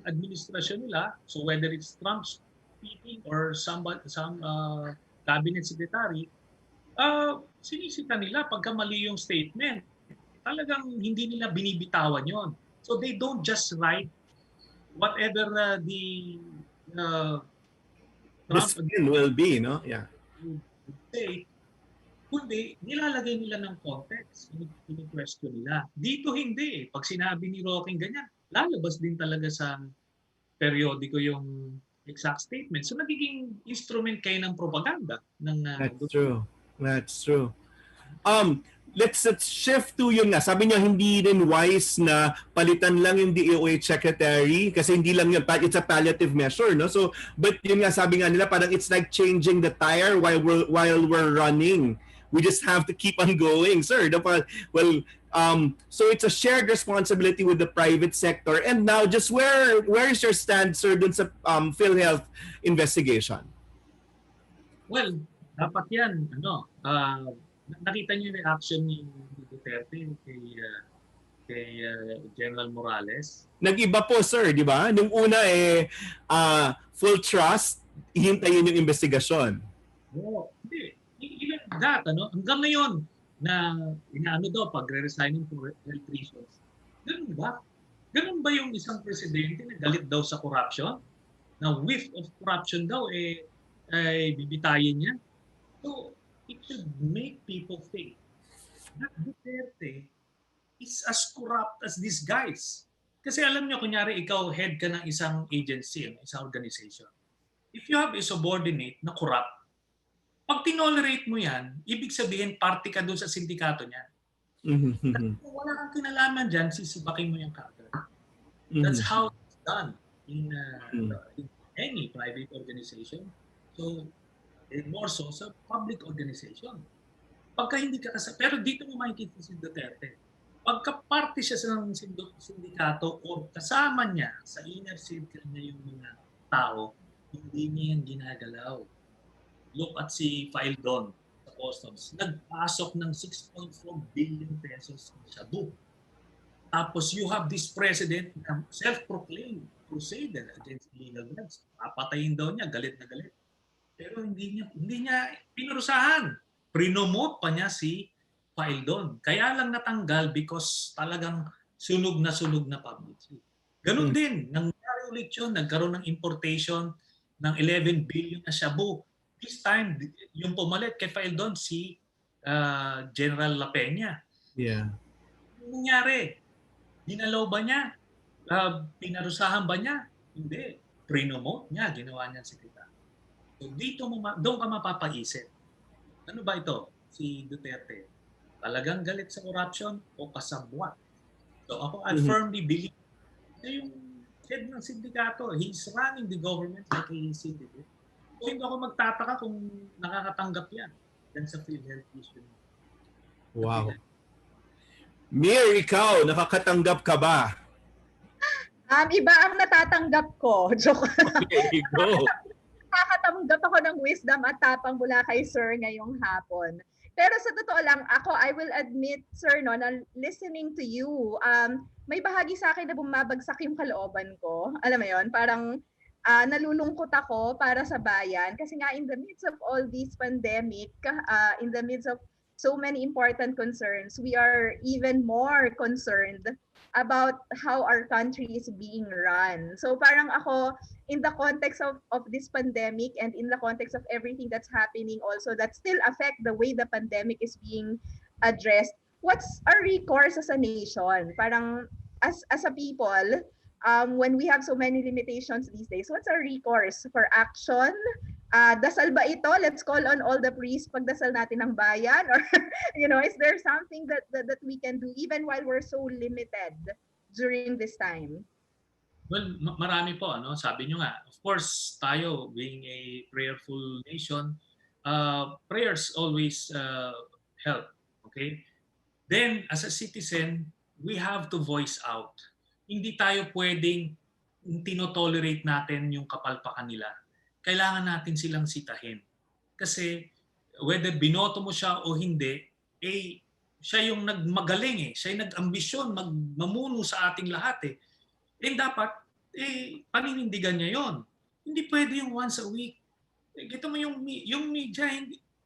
administrasyon nila, so whether it's Trump speaking or some cabinet secretary, sinisita nila pagka mali yung statement. Talagang hindi nila binibitawan yon. So they don't just write whatever the Trump will be, no? Yeah. Say, kundi nilalagay nila ng context, ini-question nila. Dito hindi eh. Pag sinabi ni Rocking ganyan, lalabas din talaga sa periodiko yung exact statement. So nagiging instrument kayo ng propaganda. That's true. Let's shift to yun nga. Sabi niya hindi rin wise na palitan lang yung DOH secretary kasi hindi lang yun. It's a palliative measure, no? So, but yun nga sabi nga nila parang it's like changing the tire while we're running. We just have to keep on going, sir. Well, so it's a shared responsibility with the private sector. And now, just where is your stand, sir, dun sa PhilHealth investigation? Well, dapat yan. Nakita niyo yung reaction ni Duterte kay General Morales? Nag-iba po, sir, di ba? Nung una, full trust, hihintayin yung investigasyon. Oo. Hindi. Even that, hanggang ngayon, na inaano daw, pagre-resigning for health reasons. Ganun ba? Ganun ba yung isang presidente na galit daw sa corruption? Na whiff of corruption daw, ay bibitayin niya? So, it should make people think that Duterte is as corrupt as these guys. Kasi alam niyo, kunyari, ikaw head ka ng isang agency, isang organization. If you have a subordinate na corrupt, pag tinolerate mo yan, ibig sabihin party ka doon sa sindikato niya. Kung wala kang kinalaman dyan, sisibakin mo yung kagad. That's how it's done in any private organization. So, more so sa public organization. Pagka hindi ka pero dito mo makikita si Duterte. Pagka party siya sa sindikato o kasama niya sa inner circle niya yung mga tao, hindi niya yan ginagalaw. Look at si Faildon sa Customs. Nagpasok ng 6.4 billion pesos sa shabu. Tapos you have this president na self-proclaimed crusader against illegal drugs. Papatayin daw niya, galit na galit. Pero hindi niya pinurusahan. Prinomote pa niya si Paildon. Kaya lang natanggal because talagang sunog na publicity. Ganun din, nangyari ulit yun, nagkaroon ng importation ng 11 billion na shabu. This time, yung pumalit kay Paildon si General La Peña. Yeah. Anong nangyari? Dinalaw ba niya? Pinarusahan ba niya? Hindi. Prinomote niya, ginawa niya sekretary. So doon ka mapapaisip. Ano ba ito? Si Duterte, talagang galit sa corruption o kasabwat? So ako, I firmly believe na yung head ng sindikato, he's running the government like a syndicate. So hindi ako magtataka kung nakakatanggap yan dyan sa PhilHealth issue. Wow. Mir, ikaw, nakakatanggap ka ba? Iba ang natatanggap ko. Joke. Okay, go. Nakakatanggap ako ng wisdom at tapang mula kay Sir ngayong hapon. Pero sa totoo lang, I will admit, Sir, no, na listening to you, may bahagi sa akin na bumabagsak yung kalooban ko. Alam mo yon, parang nalulungkot ako para sa bayan. Kasi nga in the midst of all this pandemic, in the midst of so many important concerns, we are even more concerned about how our country is being run. So parang ako, in the context of this pandemic and in the context of everything that's happening also that still affect the way the pandemic is being addressed, what's our recourse as a nation? Parang as a people, when we have so many limitations these days, what's our recourse for action? Dasal ba ito? Let's call on all the priests pagdasal natin ng bayan? Or, is there something that we can do even while we're so limited during this time? Well, marami po. Sabi nyo nga, of course, tayo being a prayerful nation, prayers always help. Okay? Then, as a citizen, we have to voice out. Hindi tayo pwedeng tinotolerate natin yung kapalpakan nila. Kailangan natin silang sitahin. Kasi whether binoto mo siya o hindi, siya yung nagmagaling siya yung nag-ambisyon, mamuno sa ating lahat And dapat, paninindigan niya yon. Hindi pwede yung once a week. Kita mo yung media,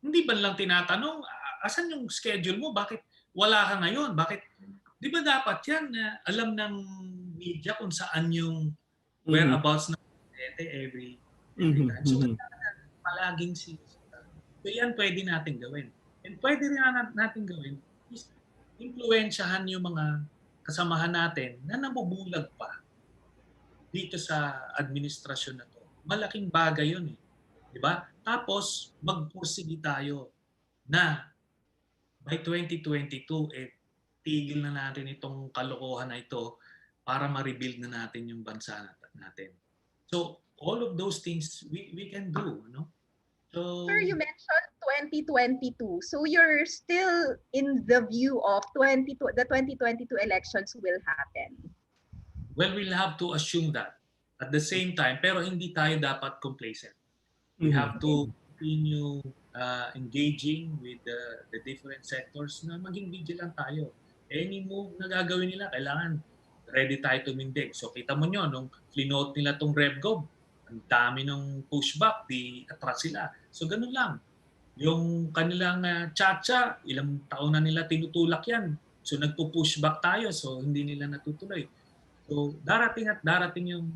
hindi ba lang tinatanong, asan yung schedule mo? Bakit wala ka ngayon? Bakit? Di ba dapat yan, alam ng media kung saan yung whereabouts ng every time. So, palaging sinisita. So, yan pwede natin gawin. And pwede rin natin gawin is influensyahan yung mga kasamahan natin na nabubulag pa dito sa administrasyon na to. Malaking bagay yun Di ba? Tapos, magpursige tayo na by 2022, tigil na natin itong kalokohan na ito para ma-rebuild na natin yung bansa natin. So, all of those things we can do, So, Sir, you mentioned 2022. So you're still in the view of the 2022 elections will happen. Well, we'll have to assume that at the same time, pero hindi tayo dapat complacent. We have to continue engaging with the different sectors na maging vigilant tayo. Any move na gagawin nila, kailangan ready tayo tumindig. So kita mo nyo, nung flinote nila tong RevGov, ang dami ng pushback, di atras sila. So ganun lang. Yung kanilang chacha, ilang taon na nila tinutulak yan. So nagpo-pushback tayo, so hindi nila natutuloy. So darating yung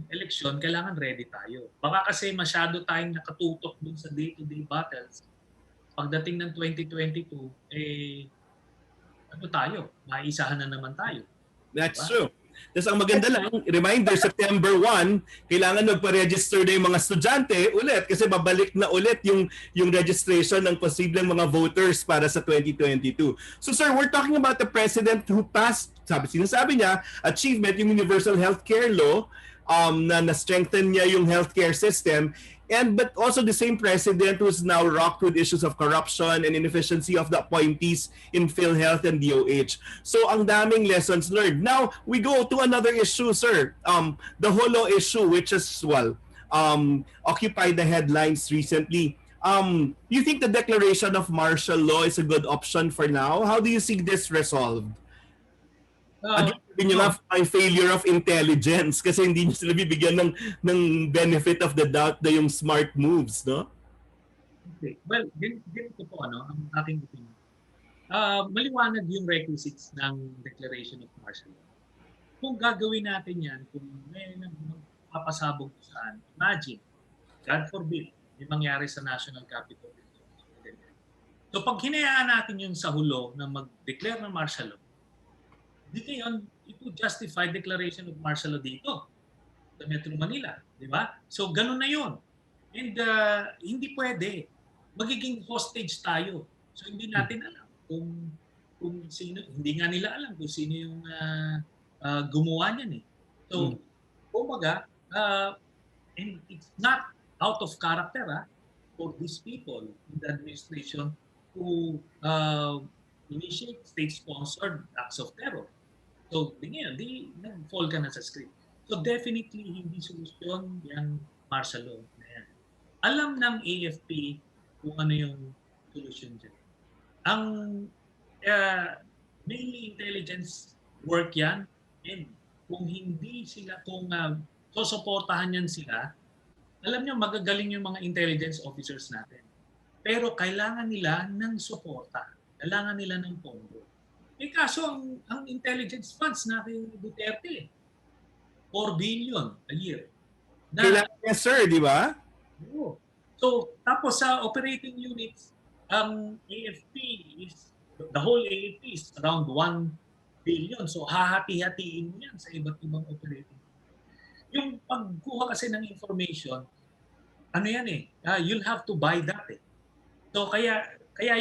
eleksyon, kailangan ready tayo. Baka kasi masyado tayong nakatutok dun sa day-to-day battles. Pagdating ng 2022, maisahan na naman tayo. That's true. Tapos ang maganda lang, reminder, September 1, kailangan magpa-register na yung mga estudyante ulit kasi babalik na ulit yung registration ng posibleng mga voters para sa 2022. So sir, we're talking about the president who passed, sinasabi niya, achievement yung Universal Healthcare Law, na strengthen niya yung healthcare system, but also the same president who's now rocked with issues of corruption and inefficiency of the appointees in PhilHealth and DOH. So ang daming lessons learned. Now we go to another issue, sir. The Holo issue, which as well occupied the headlines recently. You think the declaration of martial law is a good option for now? How do you see this resolved? Uh, Again, sabi nyo no, nga, may failure of intelligence kasi hindi nyo sila bibigyan ng benefit of the doubt na yung smart moves, no? okay. Well, ganito po ang aking opinion. Maliwanag yung requisites ng Declaration of Martial Law. Kung gagawin natin yan, kung may magpapasabog saan, imagine, God forbid, may mangyari sa National Capital. So pag hinayaan natin yung sa hulo na mag-declare ng martial law, di ngayon, it would justify declaration of martial law dito sa Metro Manila. Di ba? So ganun na yun. And hindi pwede. Magiging hostage tayo. So hindi natin alam kung sino, hindi nga nila alam kung sino yung gumawa niyan eh. So, kumbaga, and it's not out of character for these people in the administration to initiate state-sponsored acts of terror. So, ngayon, nag-fall ka na sa script. So, definitely, hindi solusyon yung martial law na yan. Alam ng AFP kung ano yung solusyon dyan. Ang mainly intelligence work yan, and kung hindi sila, kung susuportahan yan sila, alam nyo, magagaling yung mga intelligence officers natin. Pero kailangan nila ng suporta. Kailangan nila ng pondo. Eh kaso, ang intelligence funds na kay Duterte, 4 billion a year. Kailangan niya, sir, di ba? Oo. So, tapos sa operating units, ang AFP is, the whole AFP is around 1 billion. So, hahati-hatiin mo yan sa iba't ibang operating. Yung pagkuha kasi ng information, ano yan you'll have to buy that So, kaya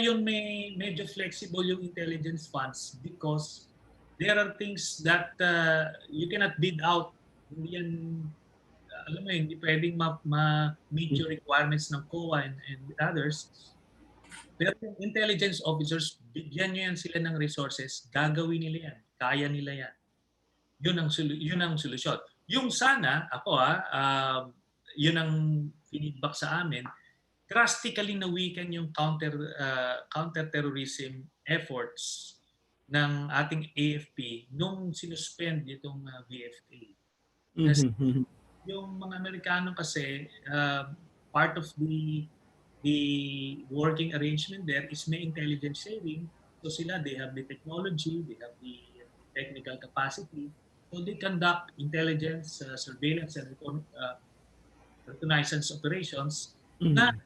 yun medyo flexible yung intelligence funds because there are things that you cannot bid out. Hindi yan, alam mo hindi pwedeng ma-meet yung requirements ng COA and others. Pero yung intelligence officers, bigyan nyo yan sila ng resources, gagawin nila yan, kaya nila yan. Yun ang solusyon. Yung sana, ako yun ang feedback sa amin, drastically nawikan yung counter-terrorism efforts ng ating AFP nung sinuspend itong VFA. Kasi yung mga Amerikano kasi, part of the working arrangement there is may intelligence sharing. So sila, they have the technology, they have the technical capacity. So they conduct intelligence, surveillance, and reconnaissance operations na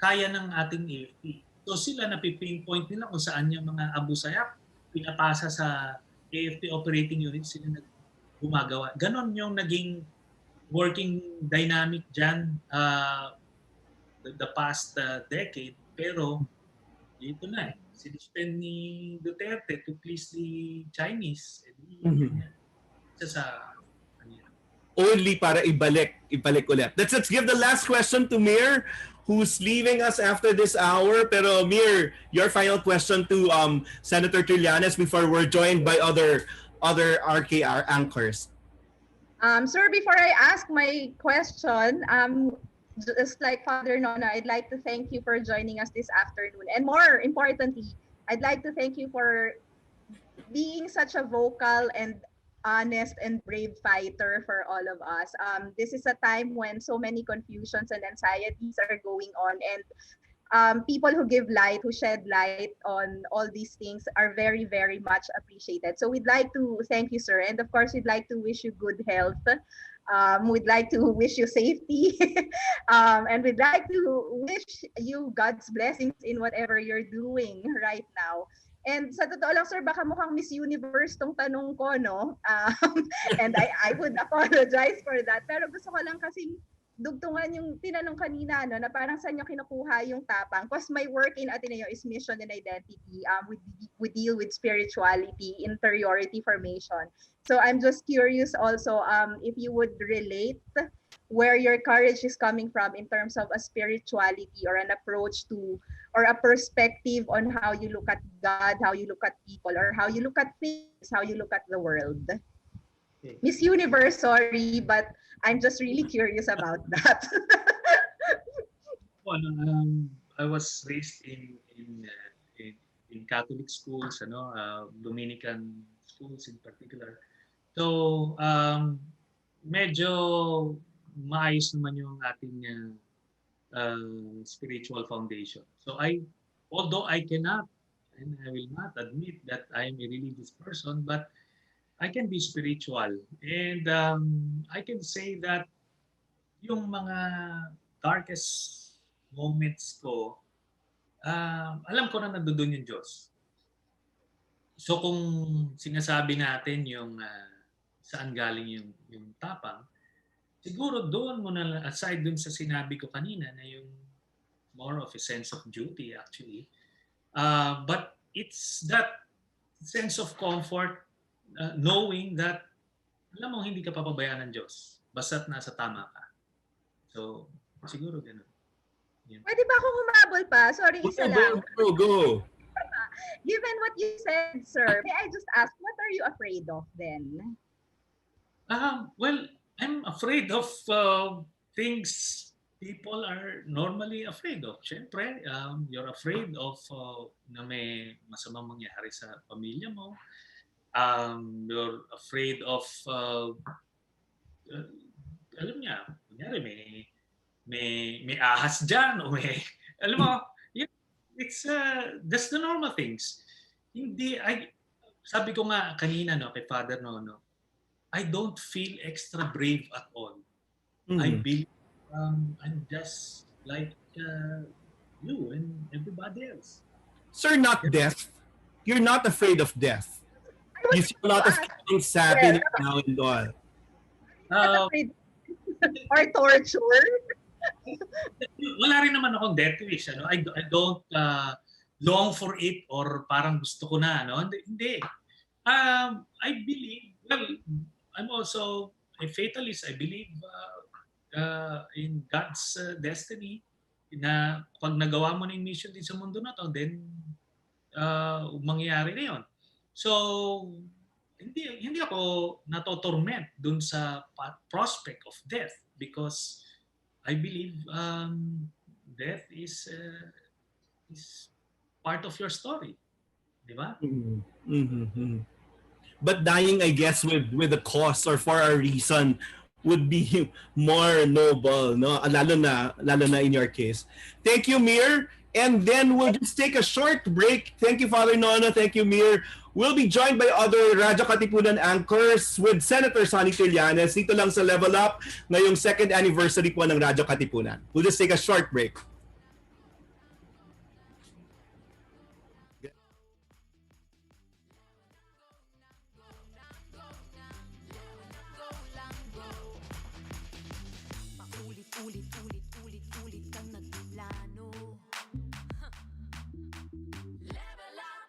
kaya ng ating AFP. So sila napipinpoint nila kung saan yung mga Abu Sayyaf pinapasa sa AFP operating unit, sila gumagawa. Ganon yung naging working dynamic dyan the past decade. Pero dito na sinuspend ni Duterte to please the Chinese. Sa only para ibalik ulit. Let's give the last question to Mir, who's leaving us after this hour. Pero Mir, your final question to Senator Trillanes before we're joined by other RKR anchors. Sir, before I ask my question, just like Father Nona, I'd like to thank you for joining us this afternoon. And more importantly, I'd like to thank you for being such a vocal and honest and brave fighter for all of us. This is a time when so many confusions and anxieties are going on, and people who give light, who shed light on all these things are very, very much appreciated. So we'd like to thank you, sir. And of course, we'd like to wish you good health. We'd like to wish you safety. And we'd like to wish you God's blessings in whatever you're doing right now. And sa totoo lang, sir, baka mukhang Miss Universe tong tanong ko, no? And I would apologize for that. Pero gusto ko lang kasi dugtungan yung tinanong kanina, no, na parang saan nyo kinukuha yung tapang. Because my work in Ateneo is mission and identity. We deal with spirituality, interiority formation. So I'm just curious also if you would relate where your courage is coming from in terms of a spirituality or an approach to, or a perspective on how you look at God, how you look at people, or how you look at things, how you look at the world. Okay. Miss Universe, sorry, but I'm just really curious about that. Well, I was raised in Catholic schools, Dominican schools in particular. So, medyo maayos naman yung ating spiritual foundation. So although I cannot and I will not admit that I am a religious person, but I can be spiritual. And I can say that yung mga darkest moments ko, alam ko na nandoon yung Diyos. So kung sinasabi natin yung saan galing yung tapang, siguro doon mo na, aside dun sa sinabi ko kanina na yung more of a sense of duty actually, but it's that sense of comfort knowing that alam mo hindi ka papabayaan ng Diyos basta't nasa tama ka. So siguro ganun. Yun. Pwede ba akong humabol pa? Sorry, isa lang. Go. Given what you said, sir, may I just ask, what are you afraid of then? Well, I'm afraid of things people are normally afraid of. Siyempre, you're afraid of na may masamang mangyari sa pamilya mo. You're afraid of, alam niya, kunyari may ahas dyan o may, alam mo, it's that's the normal things. Hindi, sabi ko nga kanina no, kay Father Nono, I don't feel extra brave at all. I believe I'm just like you and everybody else. Sir, not death. You're not afraid of death. You see a lot of things happening now and all. Not afraid or torture? Wala rin naman akong death wish. Ano? I don't long for it or parang gusto ko na. No? Hindi. I believe, well, I'm also a fatalist. I believe in God's destiny na pag nagawa mo na yung mission din sa mundo na to, then mangyayari na yun. So, hindi ako natotorment dun sa prospect of death because I believe death is part of your story. Di ba? But dying, I guess, with a cause or for a reason would be more noble, no? Lalo na in your case. Thank you, Mir. And then we'll just take a short break. Thank you, Father Nono. Thank you, Mir. We'll be joined by other Radyo Katipunan anchors with Senator Sonny Trillanes dito lang sa Level Up ngayong second anniversary po ng Radyo Katipunan. We'll just take a short break. Ulit kang nagplano. Level up!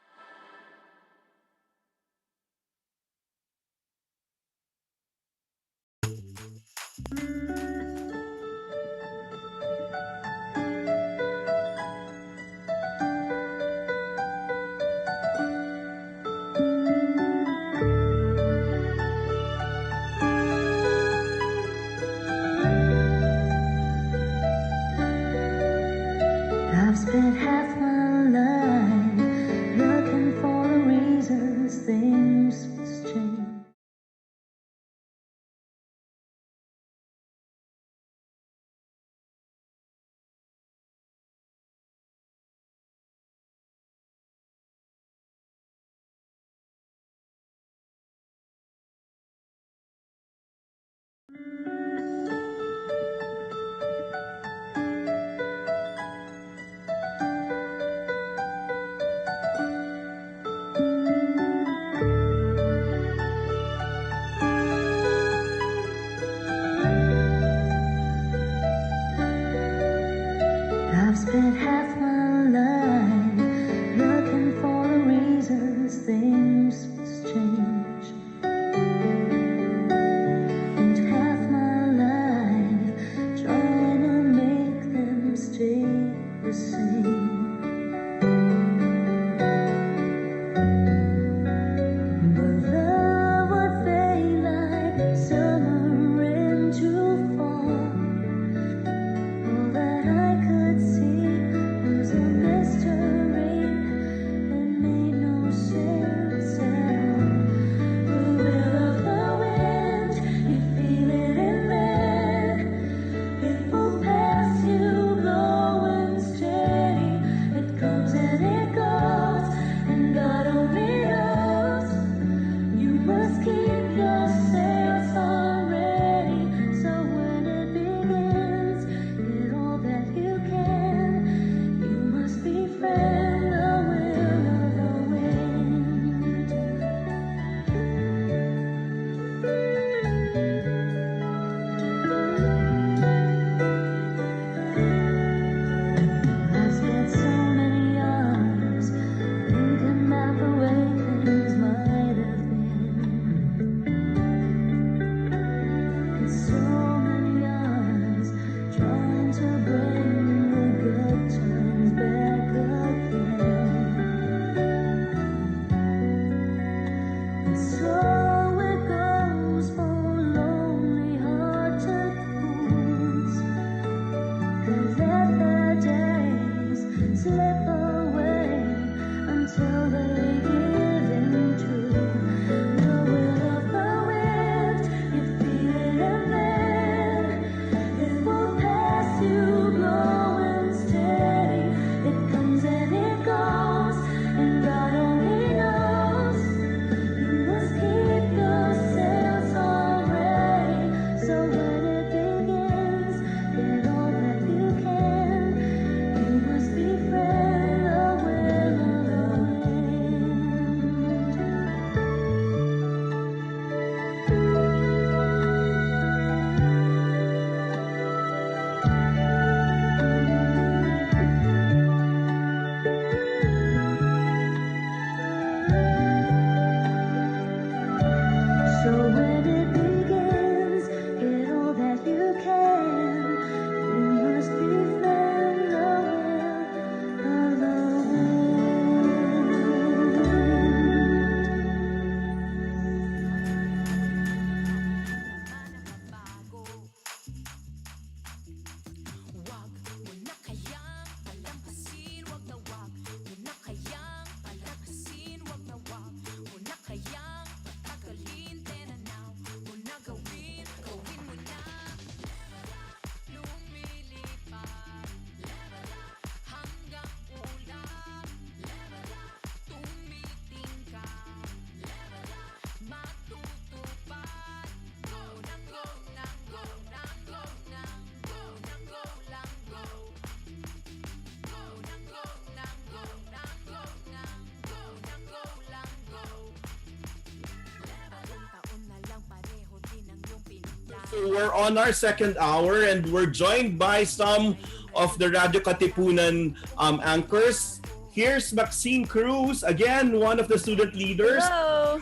So we're on our second hour and we're joined by some of the Radio Katipunan anchors. Here's Maxine Cruz, again, one of the student leaders. Hello.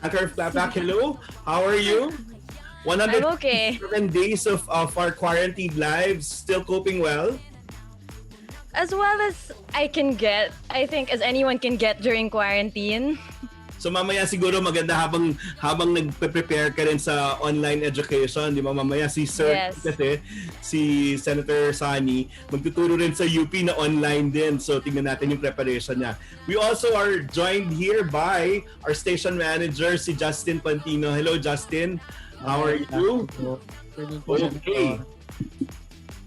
Anchor Flapback, hello. How are you? I'm okay. 107 days of our quarantine lives, still coping well? As well as I can get, I think as anyone can get during quarantine. So mamaya siguro maganda habang nagpe-prepare ka rin sa online education, di ba? Mamaya si Sir Yes. kasi si Senator Sonny magtuturo rin sa UP na online din. So tingnan natin yung preparation niya. We also are joined here by our station manager si Justin Pantino. Hello Justin. How are you? Okay.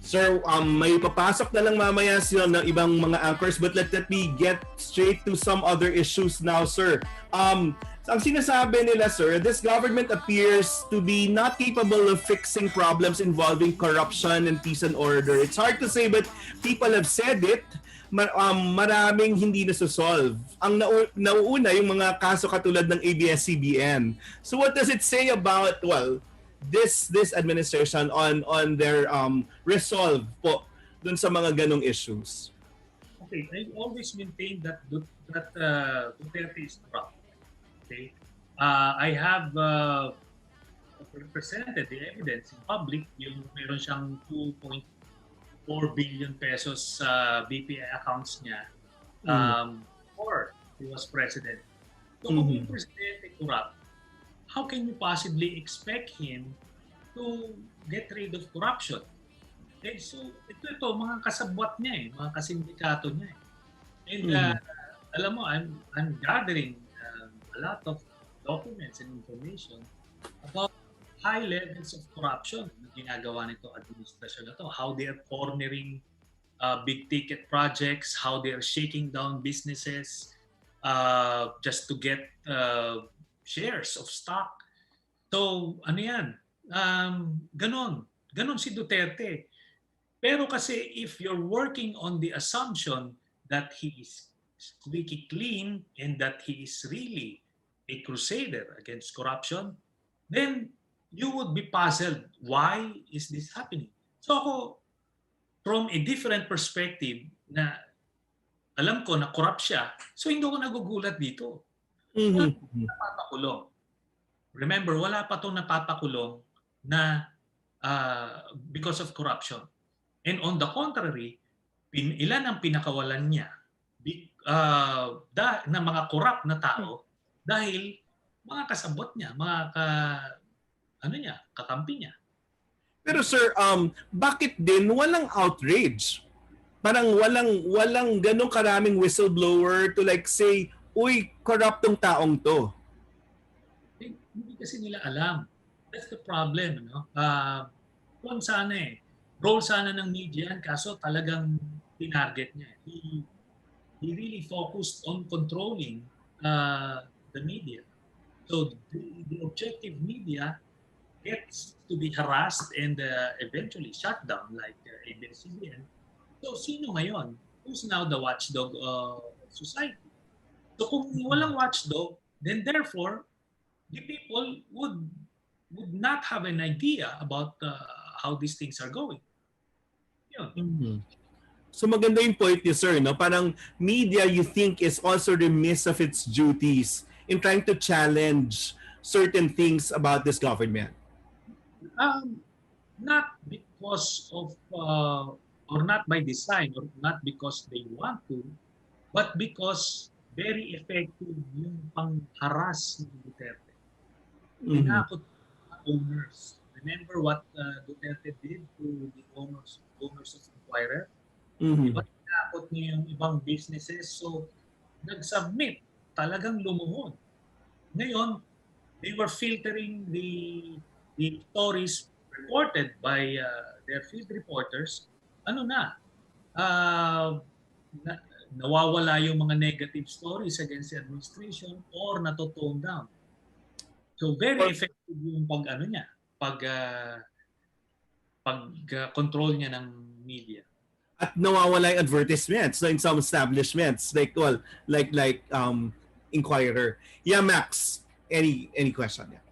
Sir, may papasok na lang mamaya sila ng ibang mga anchors, but let me get straight to some other issues now, sir. Ang sinasabi nila, sir, this government appears to be not capable of fixing problems involving corruption and peace and order. It's hard to say, but people have said it. Maraming hindi nasusolve. Ang nauuna yung mga kaso katulad ng ABS-CBN. So what does it say about, well, this administration on their resolve po dun sa mga ganong issues? Okay, I always maintain that Duterte is corrupt. Okay, I have presented the evidence in public. Yung meron siyang 2.4 billion pesos sa BPI accounts niya before he was president. So kung yung presidente corrupt, how can you possibly expect him to get rid of corruption? Okay, so ito mga kasabwat niya mga kasindikato niya And alam mo, I'm gathering a lot of documents and information about high levels of corruption na ginagawa nito administrasyon na to, how they are cornering big ticket projects, how they are shaking down businesses just to get shares of stock. So, ano yan? Ganon si Duterte. Pero kasi if you're working on the assumption that he is squeaky clean and that he is really a crusader against corruption, then you would be puzzled. Why is this happening? So ako, from a different perspective na alam ko na corrupt siya, so hindi ko nagugulat dito. Napapakulong. Remember, wala pa itong napapakulong na because of corruption. And on the contrary, ilan ang pinakawalan niya na mga corrupt na tao dahil mga kasabot niya, mga kakampi niya. Pero sir, bakit din walang outrage? Parang walang ganong karaming whistleblower to like say, uy, corrupt tong taong to. Hindi kasi nila alam. That's the problem. No? Kung sana role sana ng media, kaso talagang tinarget niya. He really focused on controlling the media. So the objective media gets to be harassed and eventually shut down like ABS-CBN. So sino ngayon? Who's now the watchdog of society? So kung walang watchdog, then therefore, the people would not have an idea about how these things are going. So maganda yung point ni sir, no? Parang media you think is also remiss of its duties in trying to challenge certain things about this government. Not because of or not by design or not because they want to, but because very effective yung pang-harass ni Duterte. Tinakot owners. Remember what Duterte did to the owners of Inquirer? Diba tinakot niya yung ibang businesses? So, nag-submit. Talagang lumuhod. Ngayon, they were filtering the stories reported by their field reporters. Nawawala yung mga negative stories against the administration or nato-tone down. So very effective yung pag-control niya ng media. At nawawala yung advertisements in some establishments like Inquirer. Yeah, Max, any question? Yeah.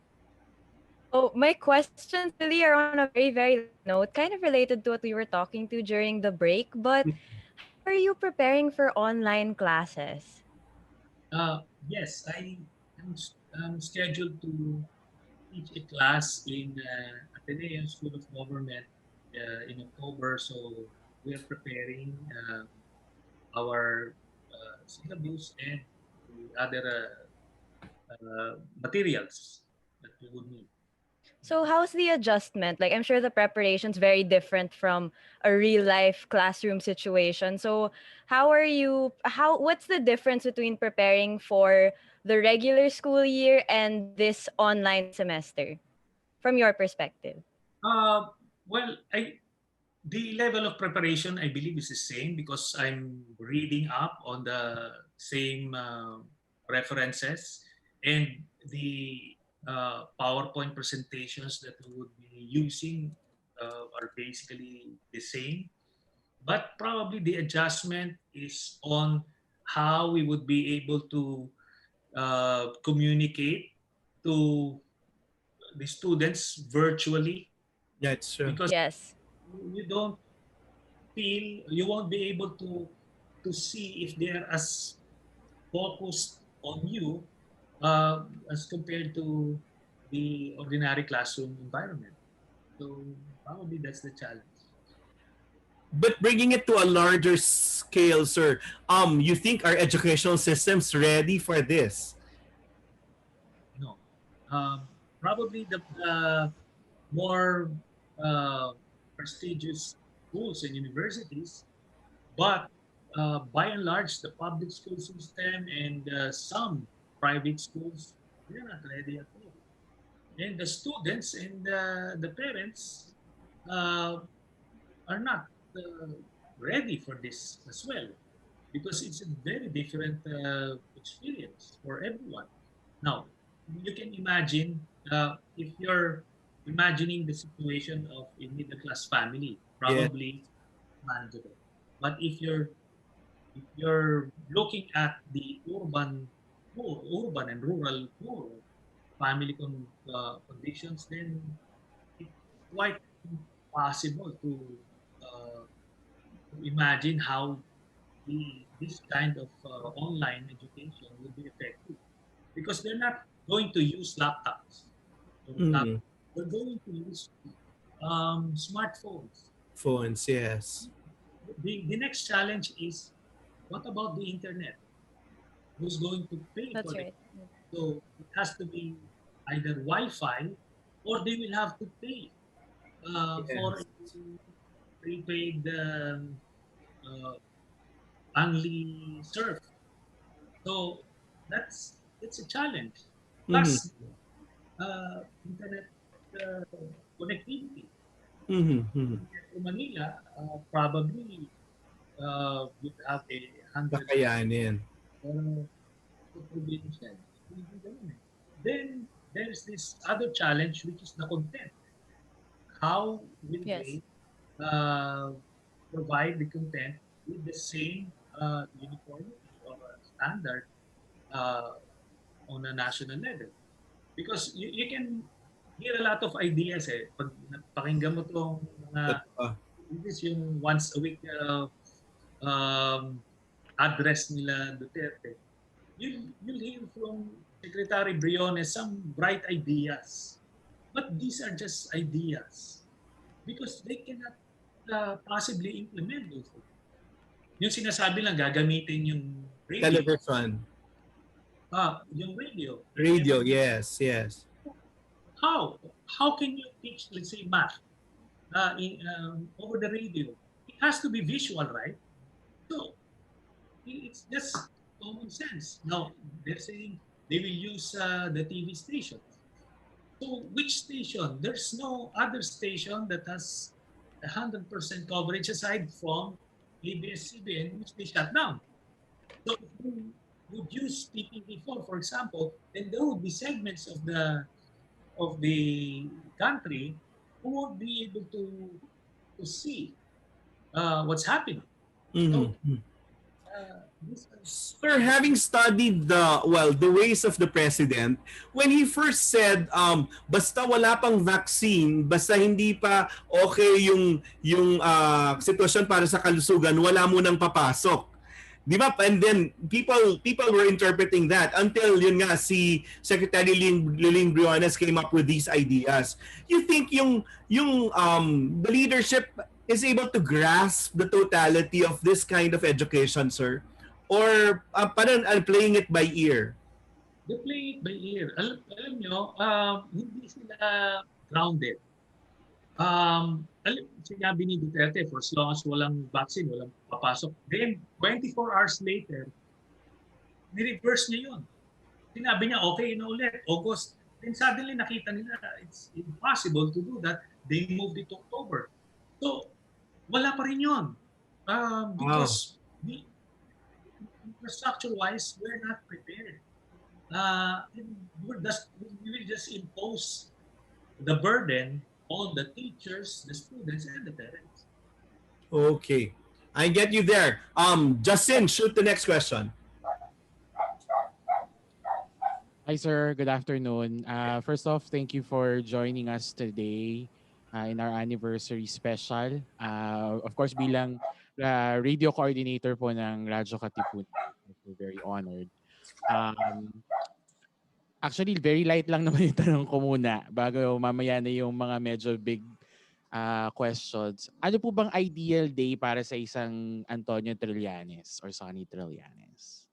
Oh, my questions really are on a very, very light note, kind of related to what we were talking to during the break. But how are you preparing for online classes? Yes, am scheduled to teach a class in Ateneo School of Government in October. So we are preparing our syllabus and the other materials that we would need. So how's the adjustment? Like I'm sure the preparation's very different from a real life classroom situation. So what's the difference between preparing for the regular school year and this online semester from your perspective? Uh, well, the level of preparation I believe is the same because I'm reading up on the same references, and the PowerPoint presentations that we would be using are basically the same. But probably the adjustment is on how we would be able to communicate to the students virtually, That's true. because Yes. you don't feel, you won't be able to see if they're as focused on you as compared to the ordinary classroom environment. So probably that's the challenge. But bringing it to a larger scale, sir, you think our educational system's ready for this? No, probably the more uh, prestigious schools and universities, but by and large, the public school system and some private schools, they're not ready at all. And the students and the parents uh, are not uh, ready for this as well, because it's a very different experience for everyone. Now, you can imagine, if you're imagining the situation of a middle class family, Yeah. probably manageable. But if you're looking at the urban and rural poor family conditions, then it's quite impossible uh, to imagine how this kind of online education would be effective, because they're not going to use laptops or tablets. Mm. They're going to use smartphones. Phones, yes. The next challenge is, what about the internet? Who's going to pay That's for it? right. So it has to be either Wi-Fi, or they will have to pay for Yes. a prepaid uh, only surf. So that's a challenge. Mm-hmm. Plus internet uh, connectivity. Mm-hmm. Mm-hmm. In Manila, probably you'd have a hundred Kakayanin. uh, population. Hindi ganun eh. Then there's this other challenge, which is the content. How will Yes. they uh, provide the content with the same uniformity or standard uh, on a national level? Because you can hear a lot of ideas eh. Pag pakinggan mo tong mga, Totoo. this is yung once a week um, address nila Duterte. You'll hear from Secretary Briones some bright ideas. But these are just ideas, because they cannot possibly implement those things. Yung sinasabi lang gagamitin yung radio. Television. Yung radio. Radio, yes, yes. How? How can you teach, let's say, math over the radio? It has to be visual, right? So it's just common sense. Now they're saying they will use the TV stations. So which station? There's no other station that has 100% coverage aside from ABS-CBN, which they shut down. So if you would use PPV4, for example, then there would be segments of the country who won't be able to see what's happening. So Mm-hmm. Sir, having studied the ways of the president, when he first said basta wala pang vaccine, basta hindi pa okay yung sitwasyon para sa kalusugan, wala mo nang papasok. Di ba? And then people were interpreting that until yun nga si Secretary Liling Briones came up with these ideas. You think the leadership is able to grasp the totality of this kind of education, sir? Or parang playing it by ear? They play it by ear. Alam nyo, hindi sila grounded. Sinabi ni Duterte, for as long as walang vaccine, walang papasok. Then, 24 hours later, ni-reverse niya yun. Sinabi niya, okay na ulit, August. Then suddenly nakita nila, it's impossible to do that. They moved it to October. So, wala pa rin yun. Because infrastructure-wise, we're not prepared. We will just impose the burden on the teachers, the students, and the parents. Okay. I get you there. Justin, shoot the next question. Hi, sir. Good afternoon. First off, thank you for joining us today in our anniversary special. Of course, bilang radio coordinator po ng Radyo Katipunan, we're very honored. Actually, very light lang naman yung tanong ko muna bago mamaya na yung mga medyo big questions. Ano po bang ideal day para sa isang Ateneo Trillanes or Sonny Trillanes?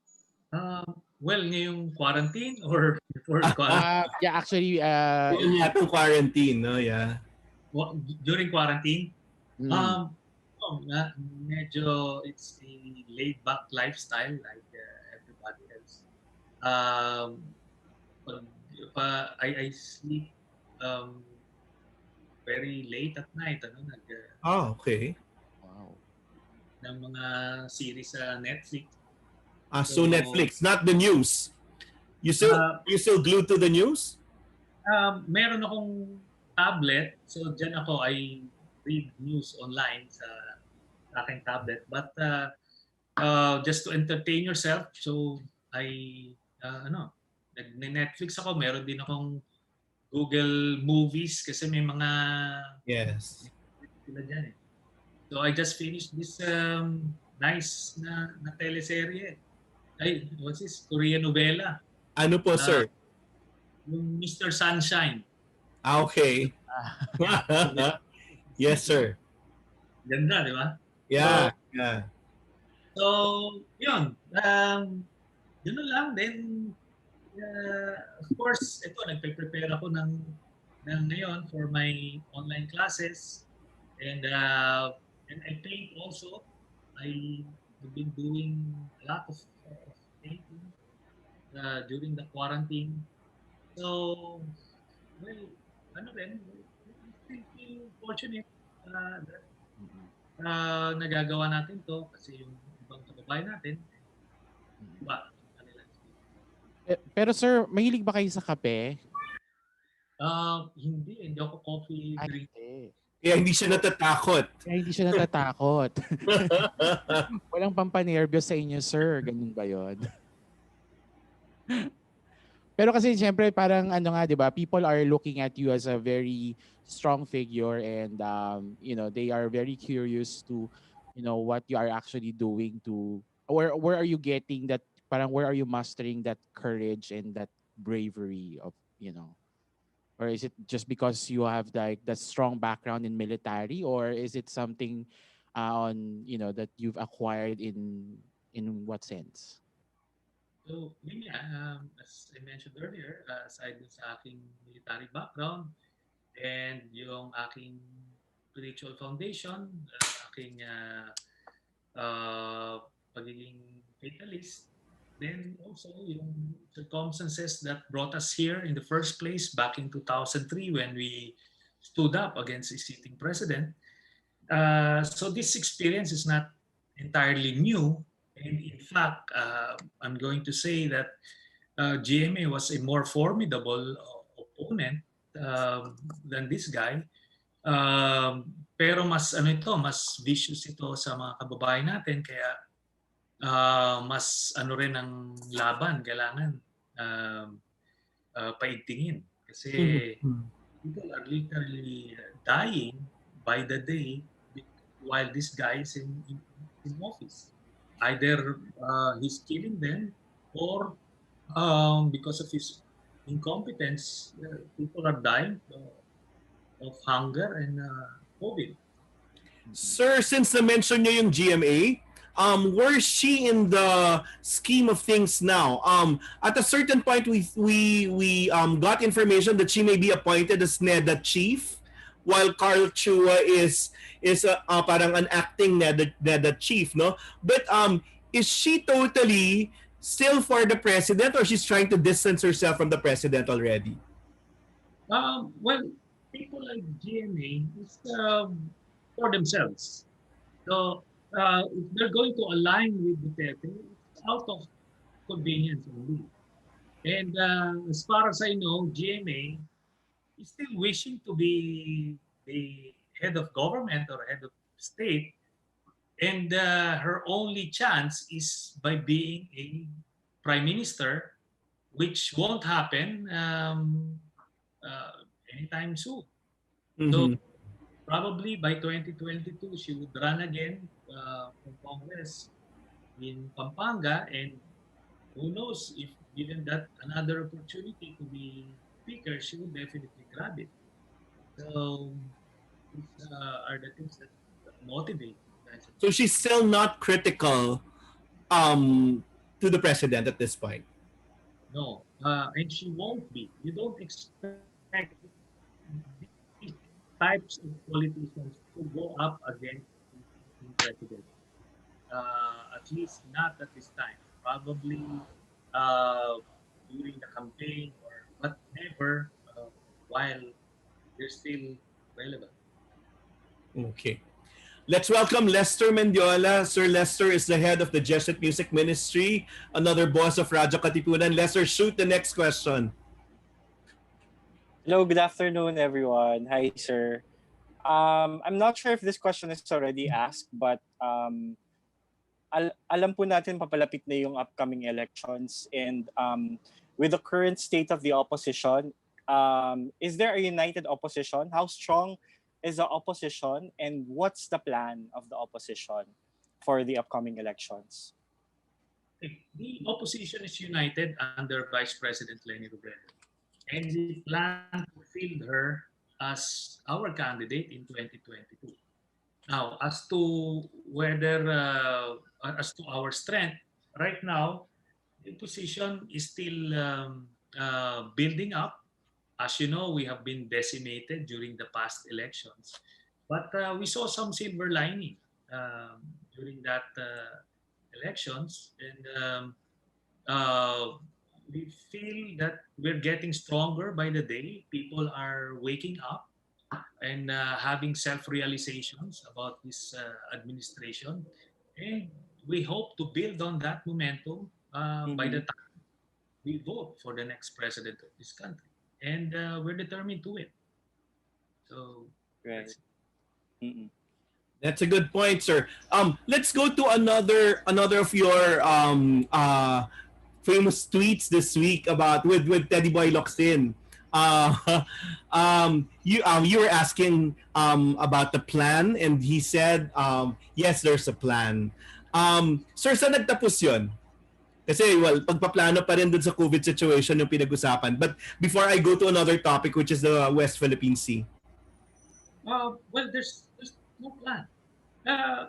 Well, ngayong quarantine or before quarantine? Yeah, actually, Yun yatang quarantine, no? Yeah. During quarantine, medyo it's a laid-back lifestyle like everybody else. I sleep very late at night. Okay. wow. Ng mga series sa Netflix. So Netflix, not the news. You still glued to the news? Meron akong tablet, so dyan I read news online sa aking tablet. But just to entertain yourself, so nag-Netflix ako. Meron din akong Google Movies kasi may mga Yes. sila dyan eh. So I just finished this nice na teleserye. Ay, what's this? Korean novela. Ano po, sir? Yung Mr. Sunshine. Okay. Yes, sir. Ganda, di ba? Yeah. So, yun. Yun lang. Then, of course, ito, nagpe-prepare ako ng ngayon for my online classes. And I paint also. I've been doing a lot of painting during the quarantine. So, well, I feel fortunate that nagagawa natin to kasi yung ibang kababayan natin, iba. Pero sir, mahilig ba kayo sa kape? Hindi ako coffee drinker. Kaya hindi siya natatakot. Walang pampanervyos sa inyo, sir. Ganun ba yun? Pero kasi siyempre parang di ba, people are looking at you as a very strong figure and they are very curious to what you are actually doing to where are you getting that, parang where are you mastering that courage and that bravery of or is it just because you have like that strong background in military, or is it something that you've acquired in what sense? So, yun nga, as I mentioned earlier, aside sa aking military background and yung aking spiritual foundation, aking pagiging fatalist, then also yung circumstances that brought us here in the first place back in 2003 when we stood up against a sitting president. So this experience is not entirely new. And in fact, I'm going to say that GMA was a more formidable opponent than this guy. Pero mas vicious ito sa mga kababayan natin. Kaya mas ano rin ang laban, kailangan um, paigtingin. Kasi people are literally dying by the day while this guy is in office. Either he's killing them or because of his incompetence, people are dying of hunger and COVID. Sir, since na-mention niyo yung GMA, where is she in the scheme of things now? At a certain point, we got information that she may be appointed as NEDA chief, while Carl Chua is parang an acting NEDA chief, no? But is she totally still for the president, or she's trying to distance herself from the president already? Well, people like GMA is for themselves. So if they're going to align with Duterte, it's out of convenience only. And as far as I know, GMA is still wishing to be the head of government or head of state. And her only chance is by being a prime minister, which won't happen anytime soon. So probably by 2022, she would run again for Congress in Pampanga, and who knows if given that another opportunity to be speaker, she would definitely grab it. So these are the things that motivate. So she's still not critical to the president at this point. No, and she won't be. You don't expect these types of politicians to go up against the president. At least not at this time. Probably uh, during the campaign or but never while they're still relevant. Okay. Let's welcome Lester Mendiola. Sir Lester is the head of the Jesuit Music Ministry, another boss of Radyo Katipunan. Lester, shoot the next question. Hello, good afternoon, everyone. Hi, sir. I'm not sure if this question is already asked, but alam po natin papalapit na yung upcoming elections, and with the current state of the opposition, is there a united opposition? How strong is the opposition, and what's the plan of the opposition for the upcoming elections? The opposition is united under Vice President Leni Robredo, and we plan to field her as our candidate in 2022. Now, as to whether, as to our strength, right now, the opposition is still building up. As you know, we have been decimated during the past elections, but we saw some silver lining during that elections, and we feel that we're getting stronger by the day. People are waking up and having self-realizations about this administration. And we hope to build on that momentum by the time we vote for the next president of this country. And we're determined to win. So, Right. Mm-mm. That's a good point, sir. Let's go to another of your famous tweets this week about with Teddy Boy Locsin. You were asking about the plan, and he said yes, there's a plan. Sir, saan nagtapos yun? Kasi, well, pagpaplano pa rin dun sa COVID situation yung pinag-usapan. But before I go to another topic, which is the West Philippine Sea. Well, there's no plan.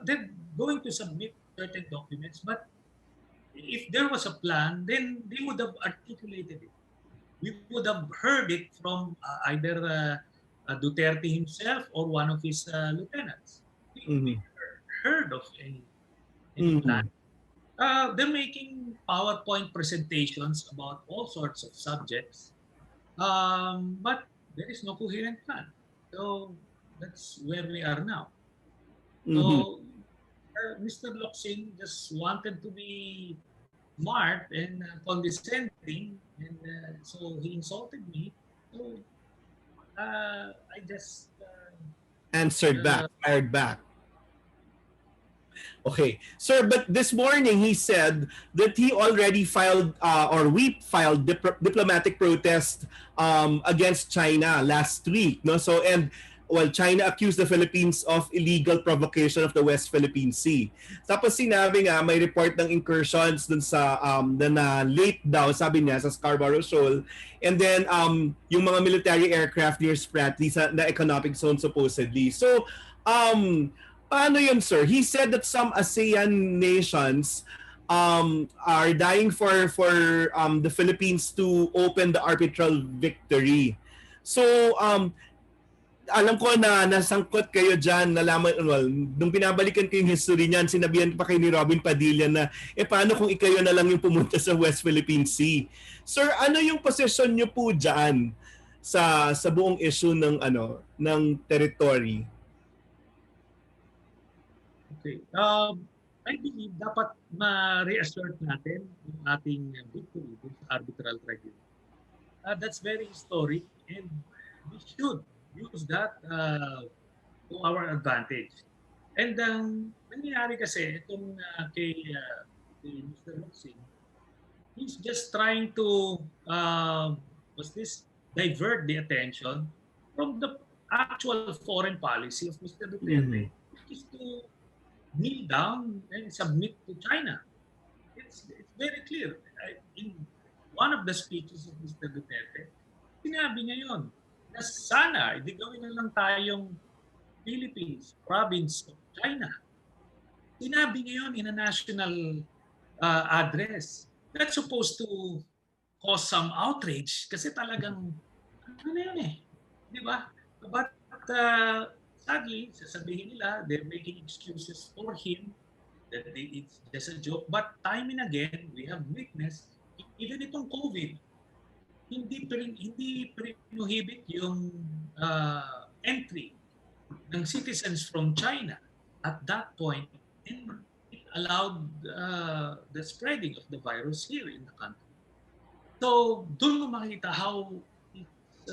They're going to submit certain documents, but if there was a plan, then they would have articulated it. We would have heard it from either Duterte himself or one of his lieutenants. We heard of any plan. They're making PowerPoint presentations about all sorts of subjects, but there is no coherent plan. So that's where we are now. So Mr. Locsin just wanted to be smart and condescending, and so he insulted me. So I just Answered back, fired back. Okay. Sir, but this morning he said that he already filed or we filed diplomatic protest against China last week. No? So, and well, China accused the Philippines of illegal provocation of the West Philippine Sea. Tapos sinabi nga, may report ng incursions dun sa, na late daw, sabi niya, sa Scarborough Shoal. And then, yung mga military aircraft near Spratly sa na economic zone supposedly. So, paano yun, sir? He said that some ASEAN nations are dying for the Philippines to open the arbitral victory. So, alam ko na nasangkot kayo dyan, nalaman, well, nung pinabalikan ko yung history niyan, sinabihan pa kayo ni Robin Padilla na, paano kung ikayo na lang yung pumunta sa West Philippine Sea? Sir, ano yung posisyon niyo po dyan sa buong issue ng ng territory? Okay. I believe dapat ma-reassert natin yung ating victory sa arbitral tribunal. That's very historic and we should use that to our advantage. And nangyayari kasi itong kay Mr. Luxing, he's just trying to divert the attention from the actual foreign policy of Mr. Duterte, which is to kneel down and submit to China. It's very clear. In one of the speeches of Mr. Duterte, sinabi niya yun, na sana, hindi gawin na lang tayong Philippines, province of China. Sinabi niya yun in a national address. That's supposed to cause some outrage kasi talagang, ano yun eh, di ba? But sadly, sasabihin nila, they're making excuses for him, that it's just a joke. But time and again, we have witnessed, even itong COVID, hindi prohibit yung entry ng citizens from China at that point, and it allowed the spreading of the virus here in the country. So, doon mo makita how its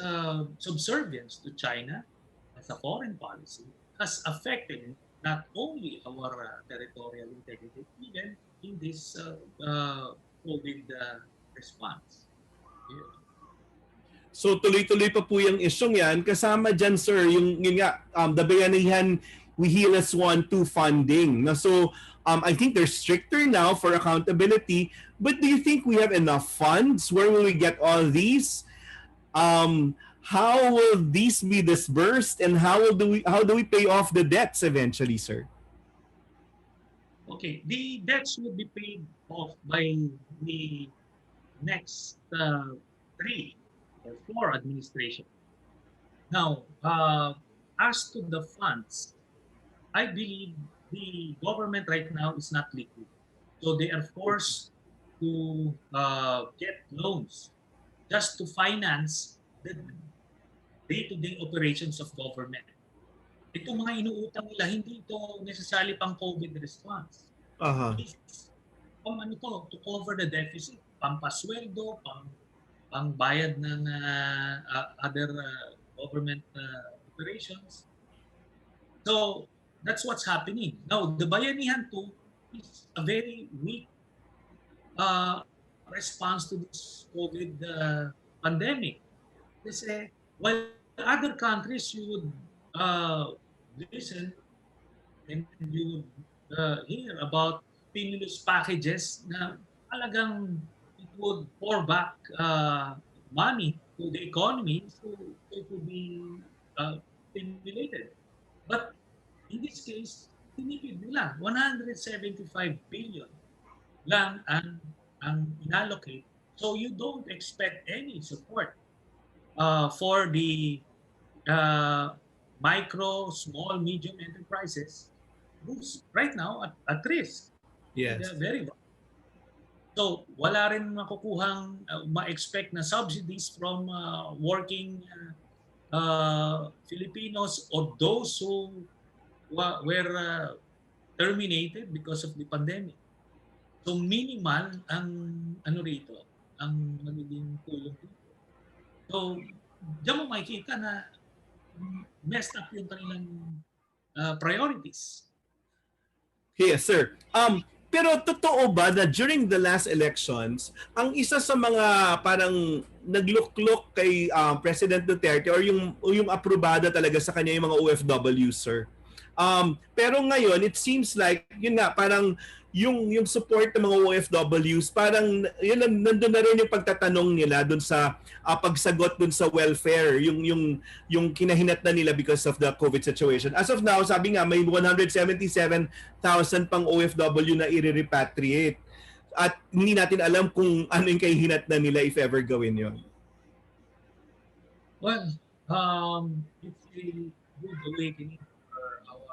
subservience to China as a foreign policy has affected not only our territorial integrity, even in this COVID response. Yeah. So tuloy-tuloy pa po yung isyong yan. Kasama dyan, sir, yun nga, the Bayanihan We Heal as One 2 funding. Na so, I think they're stricter now for accountability. But do you think we have enough funds? Where will we get all these? How will these be disbursed? And how do we pay off the debts eventually, sir? Okay, the debts will be paid off by the next 3 or 4 administration. Now, as to the funds, I believe the government right now is not liquid. So they are forced to get loans just to finance the day-to-day operations of government. Itong mga inuutang nila, hindi ito necessarily pang COVID response. It's to cover the deficit, pampasweldo, pangbayad ng other government operations. So that's what's happening. Now, the Bayanihan 2 is a very weak response to this COVID pandemic. Kasi while other countries you would listen and you would hear about stimulus packages na talagang it would pour back money to the economy so it would be stimulated. But in this case, tinipid nila 175 billion lang ang inallocate. So you don't expect any support for the micro, small, medium enterprises who's right now at risk. Yes. They're very vulnerable. So wala rin makukuhang ma-expect na subsidies from working Filipinos or those who were terminated because of the pandemic. So minimal ang rito, ang magiging tulong dito. So diyan mo makikita na messed up yung kanilang priorities. Yes, sir. Pero totoo ba na during the last elections, ang isa sa mga parang nagluklok kay President Duterte or yung aprobada talaga sa kanya yung mga OFW, sir? Pero ngayon, it seems like, yun nga, parang yung support ng mga OFWs, parang yun, nandun na rin yung pagtatanong nila dun sa pagsagot dun sa welfare, yung kinahinat na nila because of the COVID situation. As of now, sabi nga, may 177,000 pang OFW na i-repatriate. At hindi natin alam kung ano yung kahinat na nila if ever gawin yon. Well, it's a good awakening for our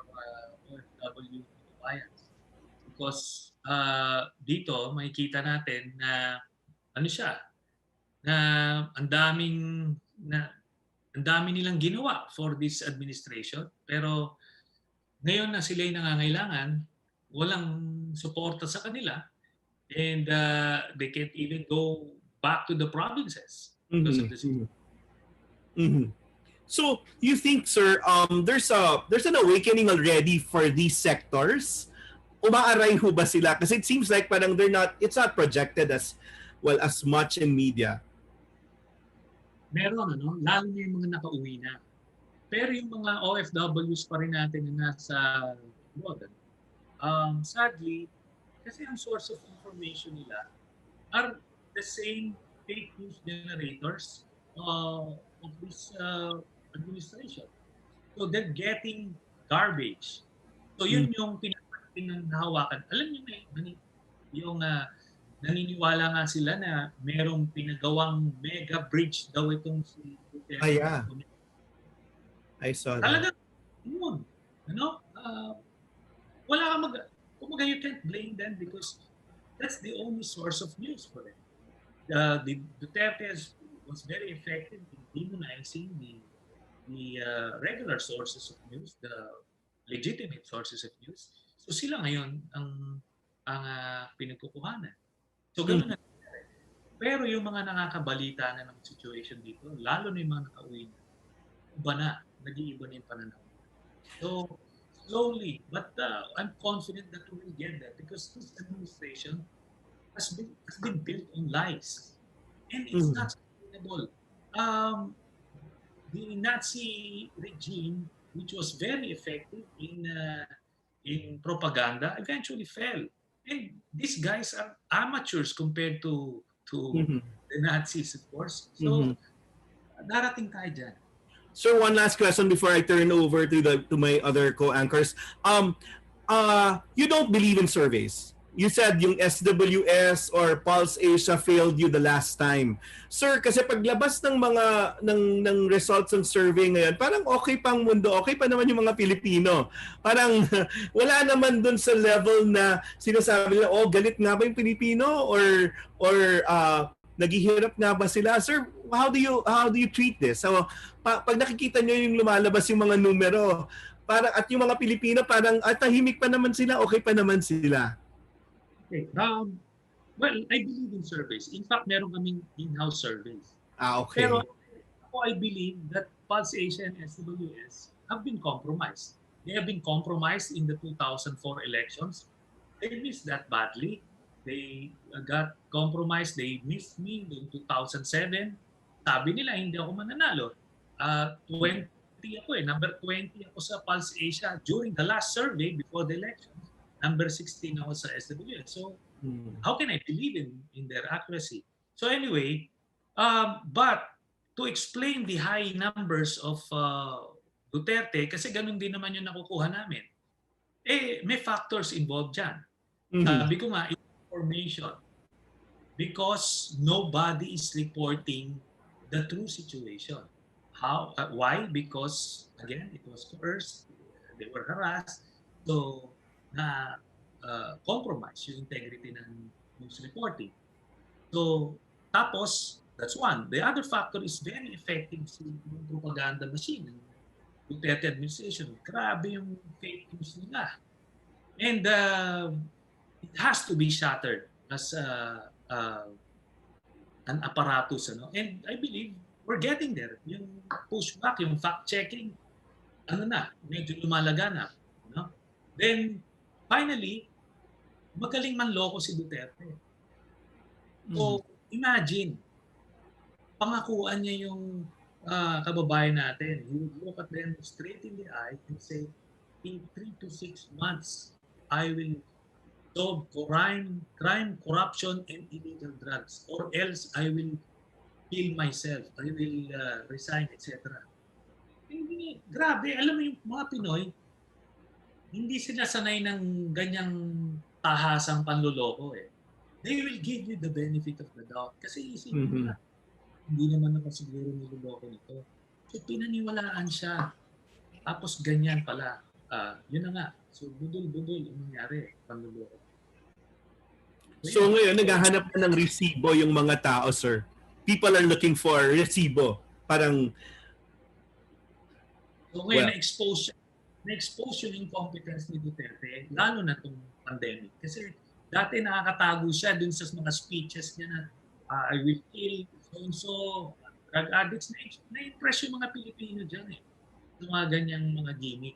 OFW clients because dito makikita natin na ano siya, na ang daming na ang dami nilang ginawa for this administration pero ngayon na sila ay nangangailangan, walang suporta sa kanila and they can't even go back to the provinces because of the situation. So, you think, sir, there's an awakening already for these sectors? Umaaray ho ba sila? Kasi it seems like parang it's not projected as well as much in media. Meron, lalo na yung mga nakauwi na. Pero yung mga OFWs pa rin natin na nasa abroad, sadly, kasi ang source of information nila are the same fake news generators of this administration. So they're getting garbage. So yun yung pinanghahawakan. Alam niyo yung naniniwala nga sila na merong pinagawang mega bridge daw itong si Duterte. Yeah. I saw that. Talaga, yun. Wala kang kumbaga you can't blame them because that's the only source of news for them. The Duterte was very effective in demonizing the regular sources of news, the legitimate sources of news. So sila ngayon ang pinagkukuhanan. So ganoon na. Pero yung mga nakakabalita na ng situation dito, lalo na yung mga nakauwi na, iba na, nag-iiba na yung pananaw. So slowly, but I'm confident that we will get that because this administration has been built on lies. And it's not sustainable. The Nazi regime, which was very effective in propaganda, eventually fell. And these guys are amateurs compared to the Nazis, of course. So, darating tayo dyan. Sir, one last question before I turn over to my other co-anchors. You don't believe in surveys. You said yung SWS or Pulse Asia failed you the last time. Sir, kasi paglabas ng mga ng results ng survey ngayon, parang okay pang mundo, okay pa naman yung mga Pilipino. Parang wala naman dun sa level na sinasabi nila, oh, galit nga ba yung Pilipino or naghihirap nga ba sila? Sir, how do you treat this? So, pag nakikita nyo yung lumalabas yung mga numero, parang at yung mga Pilipino parang tahimik pa naman sila, okay pa naman sila. Okay. Well, I believe in surveys. In fact, meron kaming in-house surveys. Okay. Pero I believe that Pulse Asia and SWS have been compromised. They have been compromised in the 2004 elections. They missed that badly. They got compromised. They missed me in 2007. Sabi nila, hindi ako mananalo. 20 ako number 20 ako sa Pulse Asia during the last survey before the election. Number 16 ako sa SWS. So, how can I believe in their accuracy? So anyway, but to explain the high numbers of Duterte, kasi ganun din naman yung nakukuha namin, may factors involved dyan. Sabi ko nga, information. Because nobody is reporting the true situation. How? Why? Because, again, it was coerced. They were harassed. So, na compromise yung integrity ng news reporting. So, tapos, that's one. The other factor is very effective sa propaganda machine ng Duterte administration. Grabe yung fake news nila. And it has to be shattered as an apparatus. And I believe we're getting there. Yung pushback, yung fact-checking, medyo lumalaga na. Then, finally, magaling manloko si Duterte. So, imagine, pangakuan niya yung kababayan natin. He would look at them straight in the eye and say, in 3 to 6 months, I will solve crime, corruption, and illegal drugs. Or else, I will kill myself. I will resign, etc. Hindi, grabe. Alam mo yung mga Pinoy, hindi sila sanay ng ganyang tahasang panluloko eh. They will give you the benefit of the doubt. Kasi isipin nila, hindi naman ako siguro niloloko nito. So pinaniwalaan siya. Tapos ganyan pala. Yun na nga. So budol-budol ang nangyari. Panluloko. So ngayon, naghahanap na ng resibo yung mga tao, sir. People are looking for resibo. Parang, so ngayon, na-expose yung incompetence ni Duterte, lalo na itong pandemic. Kasi dati nakakatago siya dun sa mga speeches niya na I will kill so drug addicts. Na-impress yung mga Pilipino dyan eh. Yung mga ganyang mga gimmick.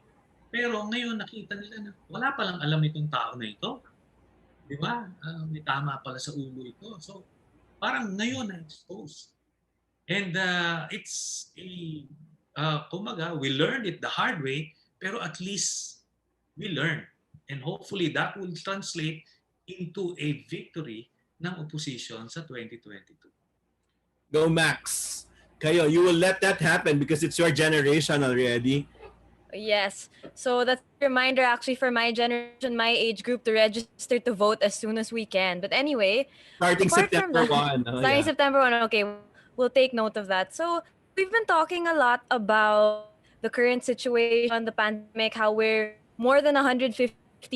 Pero ngayon nakita nila na wala palang alam itong tao na ito. Di ba? May tama pala sa ulo ito. So parang ngayon na-expose. And it's kumaga, we learned it the hard way, pero at least we learn. And hopefully that will translate into a victory ng opposition sa 2022. go Max. Kayo, you will let that happen because it's your generation already. Yes. So that's a reminder actually for my generation, my age group, to register to vote as soon as we can. But anyway, Starting apart from September that- 1. Oh, starting yeah. September 1, okay, we'll take note of that. So we've been talking a lot about the current situation, the pandemic, how we're more than 150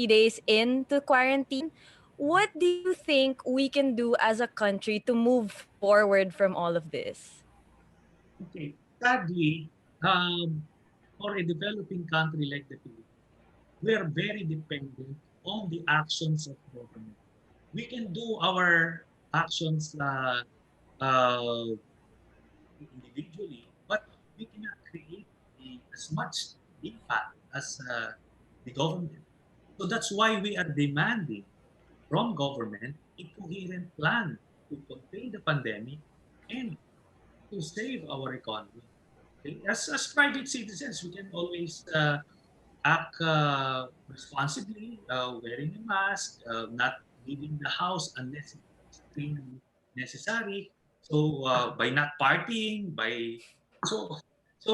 days into quarantine. What do you think we can do as a country to move forward from all of this? Okay. Sadly, for a developing country like the Philippines, we are very dependent on the actions of government. We can do our actions individually, but we cannot create as much impact as the government. So that's why we are demanding from government a coherent plan to contain the pandemic and to save our economy. Okay? As private citizens, we can always act responsibly, wearing a mask, not leaving the house unless it's extremely necessary. So by not partying, so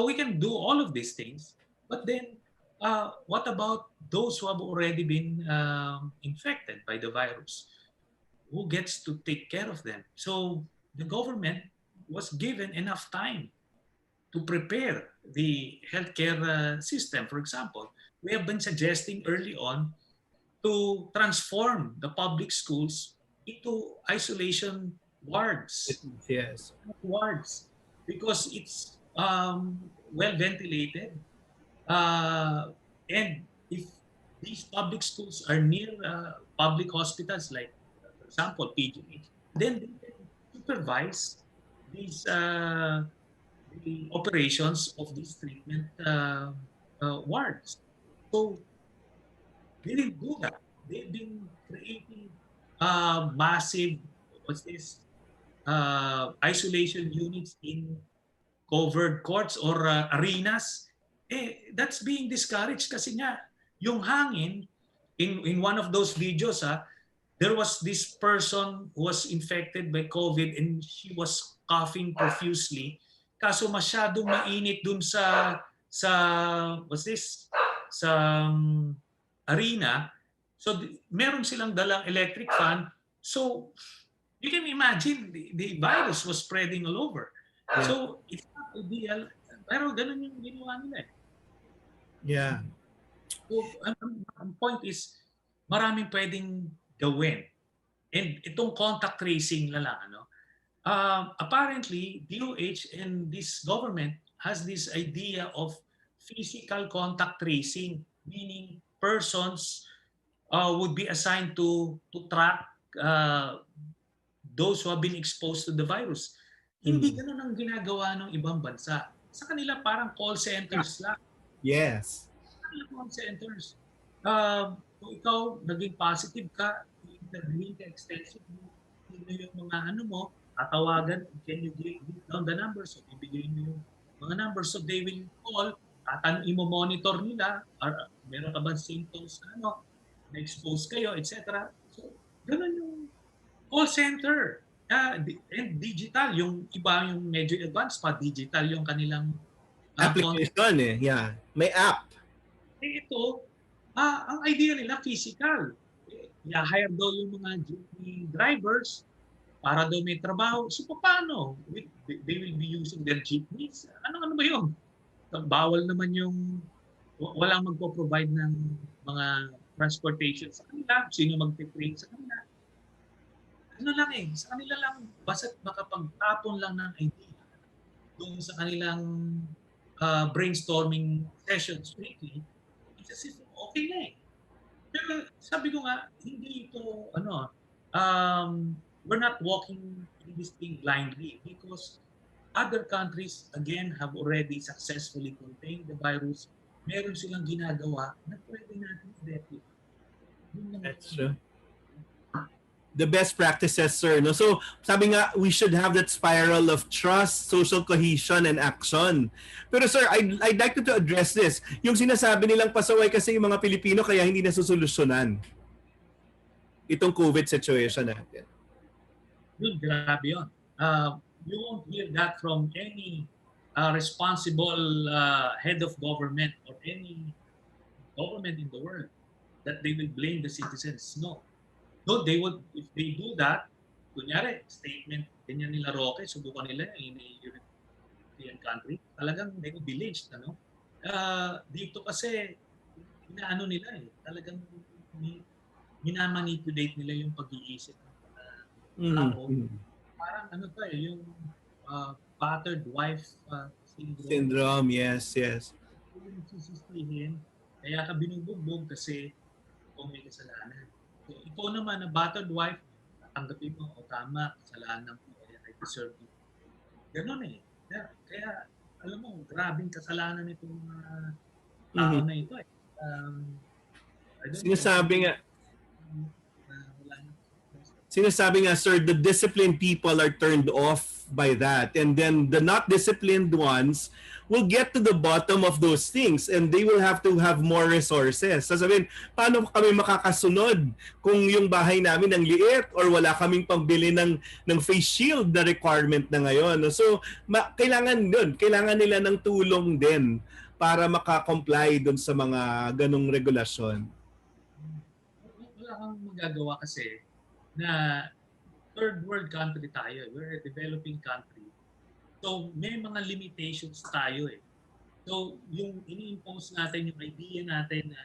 we can do all of these things. But then, what about those who have already been infected by the virus? Who gets to take care of them? So the government was given enough time to prepare the healthcare system. For example, we have been suggesting early on to transform the public schools into isolation Yes. wards, because it's well ventilated. And if these public schools are near public hospitals, like for example PGH, then they can supervise these the operations of these treatment wards. So they didn't do that. They've been creating massive, what's this, isolation units in covered courts or arenas. That's being discouraged kasi nga yung hangin in one of those videos, there was this person who was infected by COVID and she was coughing profusely. Kaso masyadong mainit dun sa what's this, sa arena. So meron silang dalang electric fan. So you can imagine the virus was spreading all over. Yeah. So it's not ideal. Pero ganun yung ginawa nila eh. Yeah. So ang point is, maraming pwedeng gawin. And itong contact tracing na lang, apparently, DOH and this government has this idea of physical contact tracing, meaning persons would be assigned to track those who have been exposed to the virus. Hindi ganun ang ginagawa ng ibang bansa. Sa kanila parang call centers lang. Yes. Call centers. Kung ikaw naging positive ka, i-intervene ka extensively, sino yung mga ano mo, tatawagan, can you give down the numbers? So, ibigay mo yung mga numbers. So, they will call, imo-monitor nila, or meron ka ba symptoms na ano, na-expose kayo, etc. So, ganun yung call center. And digital, yung iba yung medyo advanced pa, digital yung kanilang contact. Application eh. Yeah. May app. Ito, ang idea nila physical. I-hire daw yung mga jeepney drivers para daw may trabaho. So paano? They will be using their jeepneys? Ano ba yun? Bawal naman yung walang magpo-provide ng mga transportation sa kanila. Sino magte-train sa kanila? Ano lang sa kanila lang, basta makapagtapon lang ng idea doon sa kanilang brainstorming sessions weekly, kasi okay na Pero sabi ko nga, hindi ito, we're not walking in this thing blindly because other countries, again, have already successfully contained the virus. Meron silang ginagawa na pwede natin i-replicate. That's true. The best practices, sir. No? So, sabi nga, we should have that spiral of trust, social cohesion, and action. Pero sir, I'd like to address this. Yung sinasabi nilang pasaway kasi yung mga Pilipino kaya hindi nasusolusyonan itong COVID situation natin. Yun, grabe yun. You won't hear that from any responsible head of government or any government in the world that they will blame the citizens. No, they would, if they do that, kunyari, statement, ganyan nila Roque, subukan nila in a European country, talagang they would be lynched, dito kasi, inaano nila talagang minamanipulate nila yung pag-iisip ng tao. Parang yung battered wife syndrome. Syndrome, yes. Yung sisistihin, kaya ka binubugbog kasi kung may kasalanan. So, ikaw naman, na battered wife, tanggapin mo, tama, kasalanan ko, kaya I deserve it. Ganon Kaya, alam mo, grabing kasalanan itong mga tao na ito Sinasabi nga, sir, the disciplined people are turned off by that. And then the not disciplined ones will get to the bottom of those things and they will have to have more resources. Sasabihin, paano kami makakasunod kung yung bahay namin ang liit or wala kaming pangbili ng face shield na requirement na ngayon. So, kailangan nila ng tulong din para makakomply dun sa mga ganong regulasyon. Wala kang magagawa kasi na third world country tayo. We're a developing country. So, may mga limitations tayo So, yung ini-impose natin, yung idea natin na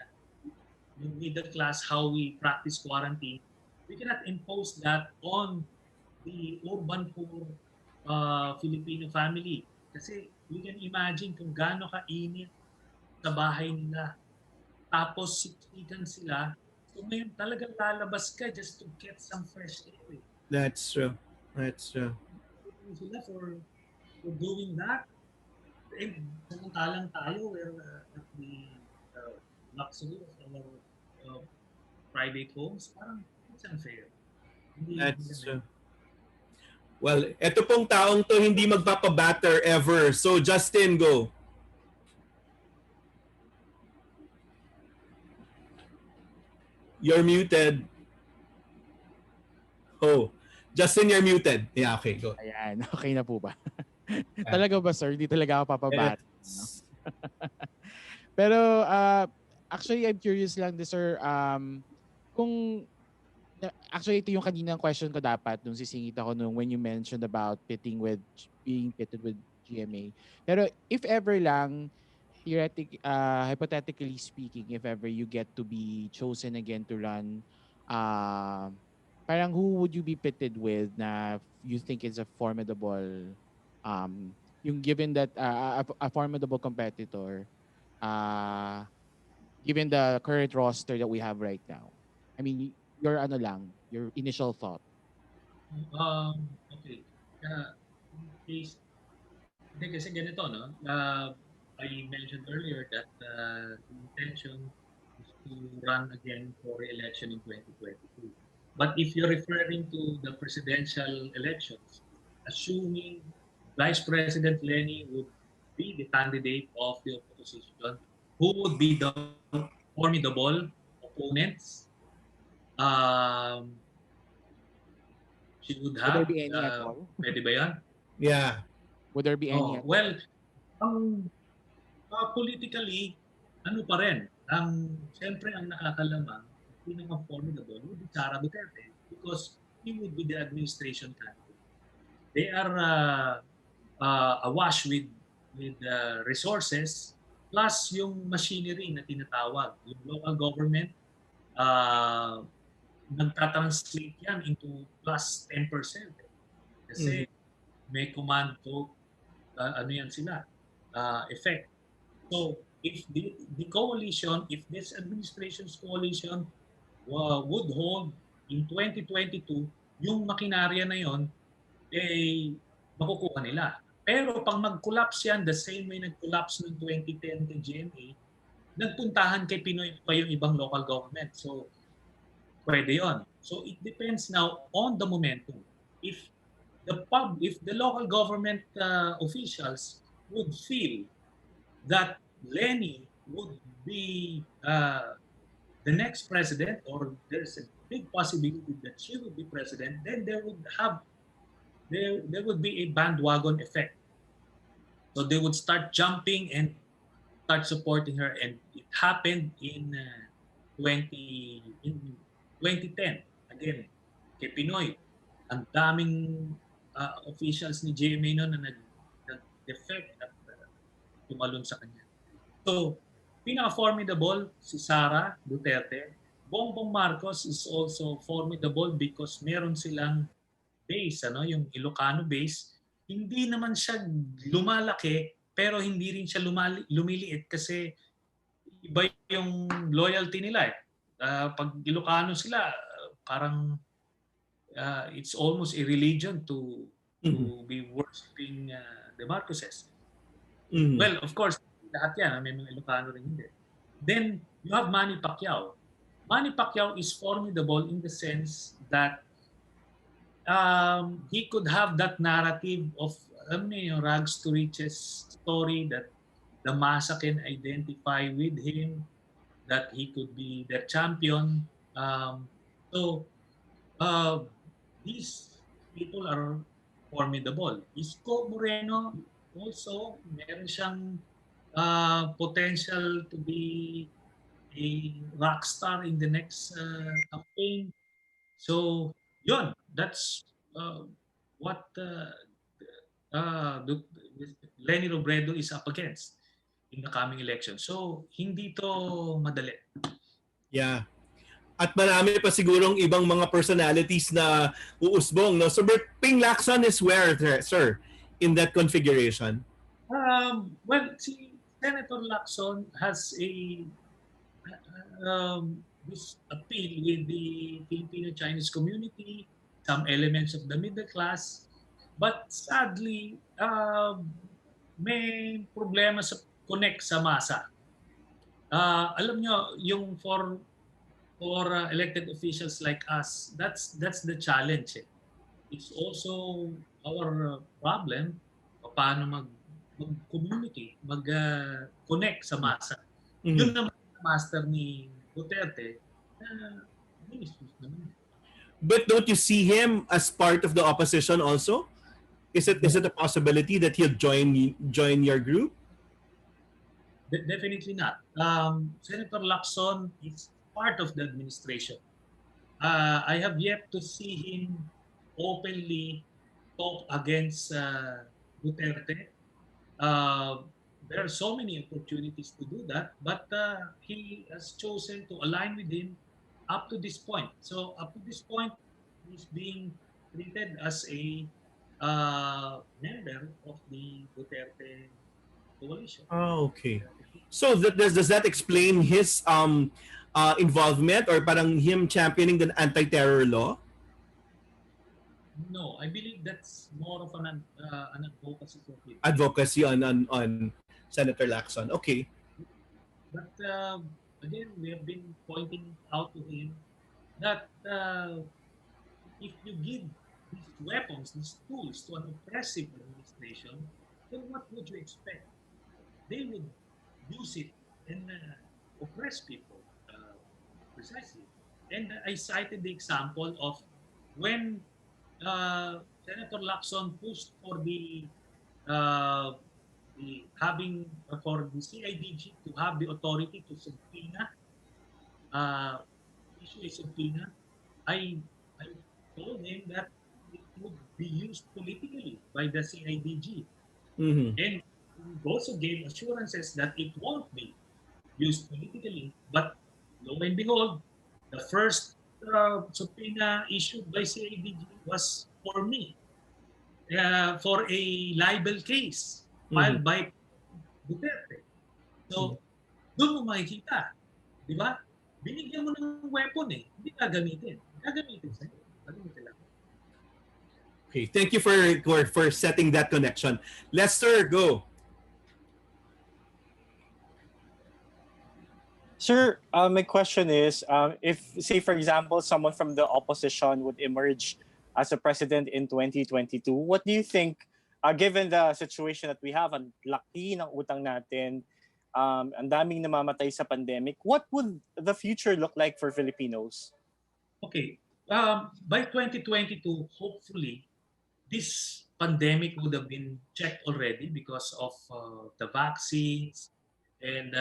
yung middle class, how we practice quarantine, we cannot impose that on the urban poor Filipino family. Kasi we can imagine kung gaano kainit sa bahay nila. Tapos siksikan sila. So ngayon talagang lalabas ka just to get some fresh air. That's true. Sila for doing that. And samantalang tayo, we're at the luxury of our private homes. Parang it's unfair. That's true. Well, eto pong taong to hindi magpapabatter ever. So Justin, go. You're muted. Oh, Justin, you're muted. Yeah, okay, go. Ayan, okay na po ba? Talaga ba, sir? Hindi talaga ako papabat. No? Pero, actually, I'm curious lang, sir, kung, actually, ito yung kaninang question ko dapat nung sisingit ako nung when you mentioned about being pitted with GMA. Pero, if ever lang, hypothetically speaking, if ever you get to be chosen again to run, parang who would you be pitted with na you think is a formidable, yung given that a formidable competitor, given the current roster that we have right now? I mean, your initial thought. Okay. Kasi ganito, I mentioned earlier that the intention is to to run again for re-election in 2022. But if you're referring to the presidential elections, assuming Vice President Lenny would be the candidate of the opposition, who would be the formidable opponents? Um, she would Would there have, be any at all? pwede ba yan? Yeah. Would there be any Oh, at all? well, ang politically, ano pa rin, siyempre ang nakakalamang, pinaka-formidable would be Sara Duterte because he would be the administration candidate. They are awash with resources plus yung machinery na tinatawag. Yung local government, nagtatranslate yan into plus 10%. Kasi may command vote, ano yan sila, effect. So if the coalition, if this administration's coalition would hold in 2022, yung makinarya na yon eh makukuha nila. Pero pag mag-collapse yan, the same way nag-collapse noong 2010 kay GMA, nagpuntahan kay Pinoy pa yung ibang local government. So pwede yon. So it depends now on the momentum. If the local government officials would feel that Lenny would be the next president, or there's a big possibility that she would be president, then there would be a bandwagon effect. So they would start jumping and start supporting her, and it happened in 2010 again kay Pinoy. Ang daming officials ni GMA noon na nag-defect at tumalon sa kanya. So, pinaka-formidable si Sara Duterte. Bongbong Marcos is also formidable because meron silang base, yung Ilocano base. Hindi naman siya lumalaki, pero hindi rin siya lumiliit kasi iba yung loyalty nila. Pag Ilocano sila, parang it's almost a religion to be worshiping the Marcoses. Well, of course, lahat yan. May mga Ilocano rin hindi. Then, you have Manny Pacquiao. Manny Pacquiao is formidable in the sense that he could have that narrative of rags to riches story that the masa can identify with him, that he could be their champion. So, these people are formidable. Isko Moreno also, meron siyang potential to be a rock star in the next campaign. So, yun, that's what Lenny Robredo is up against in the coming election. So, hindi to madali. Yeah. At marami pa sigurong ibang mga personalities na uusbong, no? So, Ping Lacson is where, sir, in that configuration? Well, si Senator Lacson has this appeal with the Filipino-Chinese community, some elements of the middle class, but sadly, may problema sa connect sa masa. Alam nyo, yung for elected officials like us, that's the challenge. It's also our problem paano mag-communicate, mag-connect sa masa. Yun naman master ni Duterte, naman. But don't you see him as part of the opposition also? Is it a possibility that he'll join your group? Definitely not. Senator Lacson is part of the administration. I have yet to see him openly talk against Duterte. There are so many opportunities to do that, but he has chosen to align with him up to this point. So up to this point, he's being treated as a member of the Duterte coalition. Oh, okay. So does that explain his involvement or parang him championing the anti-terror law? No, I believe that's more of an advocacy for him. Advocacy on Senator Lacson. Okay. But again, we have been pointing out to him that if you give these weapons, these tools to an oppressive administration, then what would you expect? They would use it and oppress people, precisely. And I cited the example of when Senator Lacson pushed for uh, the having for the CIDG to have the authority to subpoena, uh, issue a subpoena. I told him that it would be used politically by the CIDG, Mhm. and he also gave assurances that it won't be used politically. But lo and behold, the first subpoena issued by CIDG was for me, for a libel case Mhm. filed by Duterte. So, doon mo makikita, di ba? Binigyan mo ng weapon eh, hindi gagamitin. Gagamitin sa'yo. Gagamitin lang. Okay, thank you for setting that connection. Lester, go. Sir, my question is, if, say, for example, someone from the opposition would emerge as a president in 2022, what do you think, given the situation that we have, ang laki ng utang natin, ang daming namamatay sa pandemic, what would the future look like for Filipinos? Okay. By 2022, hopefully, this pandemic would have been checked already because of the vaccines. And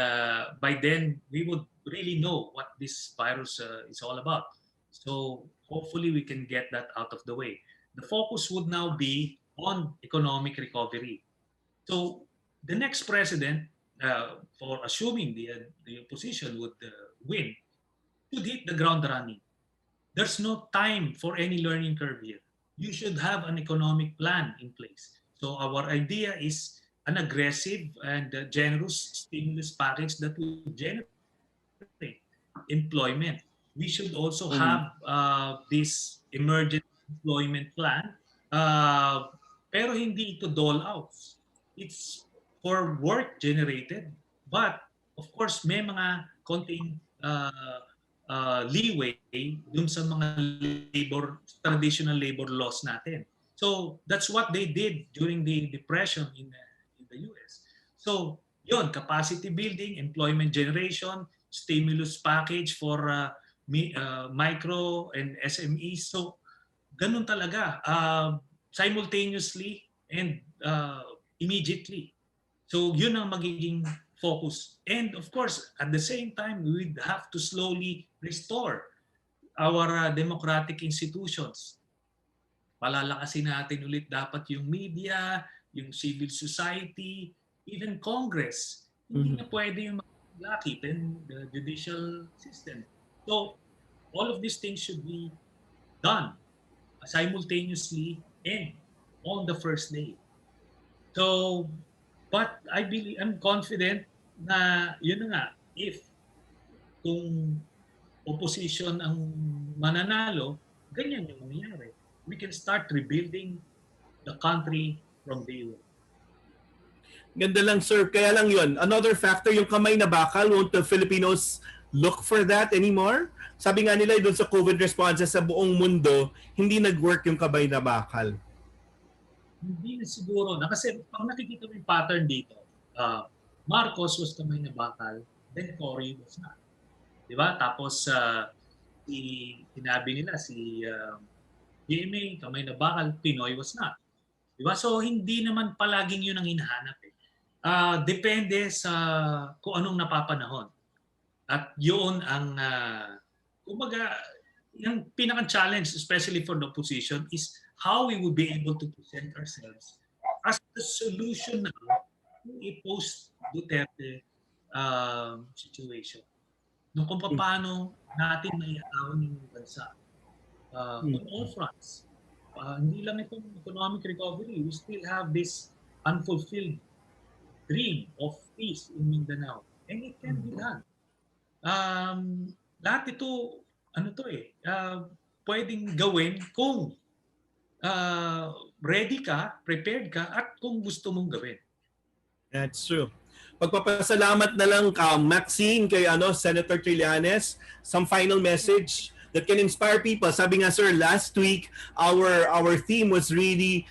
by then, we would really know what this virus is all about. So hopefully, we can get that out of the way. The focus would now be on economic recovery. So the next president, for assuming the opposition would win, should hit the ground running. There's no time for any learning curve here. You should have an economic plan in place. So our idea is an aggressive and generous stimulus package that will generate employment. We should also Mhm. have this emergency employment plan, uh, pero hindi ito dole outs. It's for work generated, but of course may mga konting leeway dun sa mga traditional labor laws natin. So that's what they did during the depression in the US. So yon, capacity building, employment generation, stimulus package for micro and SMEs. So ganun talaga, simultaneously and immediately. So yun ang magiging focus. And of course, at the same time, we would have to slowly restore our democratic institutions. Palalakasin natin ulit dapat yung media, yung civil society, even Congress. Hindi Mhm. na pwede yung lakit and the judicial system. So all of these things should be done simultaneously and on the first day. So, but I'm confident na yun na nga, if kung opposition ang mananalo, ganyan yung mangyayari. We can start rebuilding the country from day one. Ganda lang, sir. Kaya lang yun. Another factor, yung kamay na bakal, won't the Filipinos look for that anymore? Sabi nga nila doon sa COVID responses sa buong mundo, hindi nag-work yung kamay na bakal. Hindi na siguro na kasi pag nakikita mo yung pattern dito, Marcos was kamay na bakal, then Cory was not. Di ba? Tapos sinabi nila si GMA, kamay na bakal, Pinoy was not. Di ba? So hindi naman palaging yun ang hinahanap eh. Depende sa kung anong napapanahon. At yun ang, kumbaga, yung pinaka-challenge, especially for the opposition, is how we would be able to present ourselves as the solution now to a post-Duterte situation. No, kung paano natin naiaawin yung bansa on all fronts. Hindi lang itong economic recovery. We still have this unfulfilled dream of peace in Mindanao. And it can be done. Lahat ito, ano to eh, pwedeng gawin kung ready ka, prepared ka, at kung gusto mong gawin. That's true. Pagpapasalamat na lang Maxine kay Senator Trillanes, some final message that can inspire people. Sabi nga sir, last week our theme was really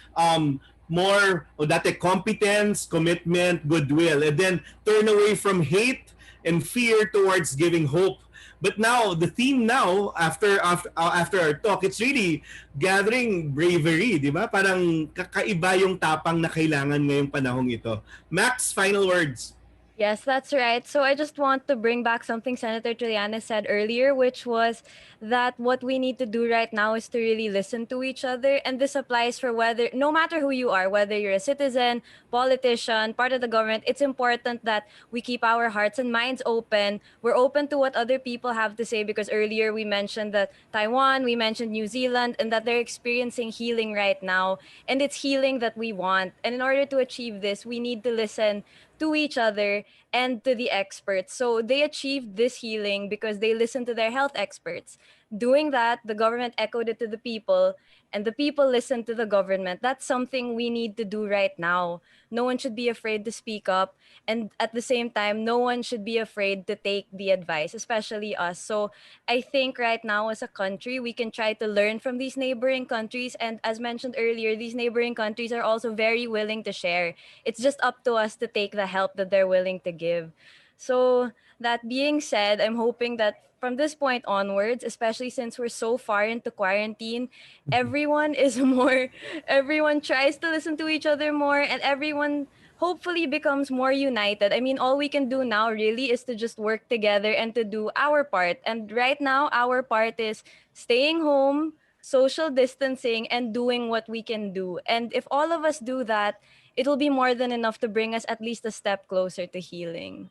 more dati competence, commitment, goodwill, and then turn away from hate and fear towards giving hope. But now the theme now after our talk, it's really gathering bravery, di ba? Parang kakaiba yung tapang na kailangan ngayong panahong ito. Max, final words. Yes, that's right. So I just want to bring back something Senator Trillanes said earlier, which was that what we need to do right now is to really listen to each other. And this applies for whether, no matter who you are, whether you're a citizen, politician, part of the government, it's important that we keep our hearts and minds open. We're open to what other people have to say because earlier we mentioned that Taiwan, we mentioned New Zealand, and that they're experiencing healing right now. And it's healing that we want. And in order to achieve this, we need to listen to each other and to the experts. So they achieved this healing because they listened to their health experts. Doing that, the government echoed it to the people, and the people listened to the government. That's something we need to do right now. No one should be afraid to speak up, and at the same time, no one should be afraid to take the advice, especially us. So I think right now as a country, we can try to learn from these neighboring countries. And as mentioned earlier, these neighboring countries are also very willing to share. It's just up to us to take the help that they're willing to give. So that being said, I'm hoping that from this point onwards, especially since we're so far into quarantine, everyone is more, everyone tries to listen to each other more, and everyone hopefully becomes more united. I mean, all we can do now really is to just work together and to do our part. And right now, our part is staying home, social distancing, and doing what we can do. And if all of us do that, it'll be more than enough to bring us at least a step closer to healing.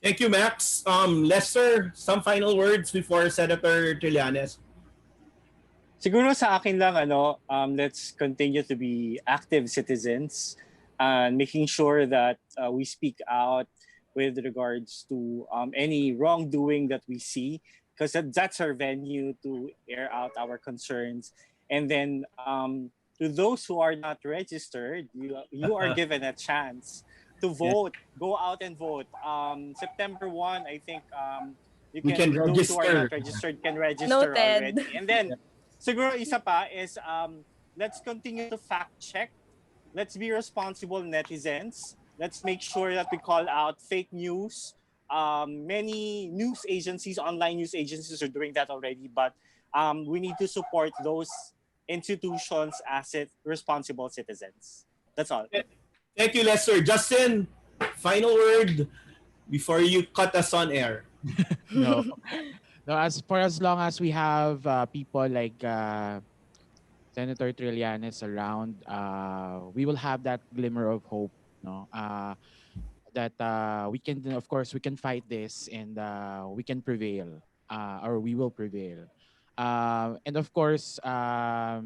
Thank you, Max. Lester, some final words before Senator Trillanes. Siguro sa akin lang, let's continue to be active citizens and making sure that we speak out with regards to any wrongdoing that we see, because that's our venue to air out our concerns. And then to those who are not registered, you are given a chance to vote. Go out and vote. September 1, I think We can those who are register. not registered can register Noted. already. And then siguro isa pa is let's continue to fact check. Let's be responsible netizens. Let's make sure that we call out fake news. Many news agencies, online news agencies are doing that already, but we need to support those institutions as responsible citizens. That's all. Thank you, Lester. Justin, final word before you cut us on air. No. No, as long as we have people like Senator Trillanes around, we will have that glimmer of hope, no? That we can, of course, we can fight this, and we can prevail, or we will prevail. And of course, the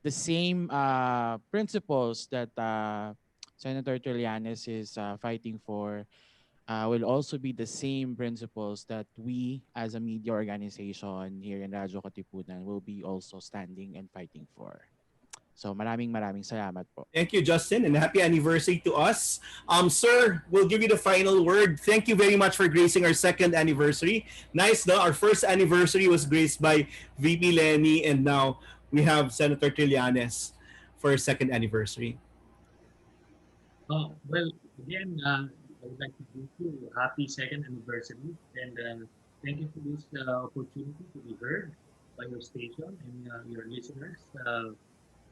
same principles that Senator Trillanes is fighting for will also be the same principles that we as a media organization here in Radyo Katipunan will be also standing and fighting for. So maraming salamat po. Thank you, Justin, and happy anniversary to us. Sir, we'll give you the final word. Thank you very much for gracing our second anniversary. Nice, no? Our first anniversary was graced by VP Lenny, and now we have Senator Trillanes for our second anniversary. Well, again, I would like to wish you a happy second anniversary, and thank you for this opportunity to be heard by your station and your listeners.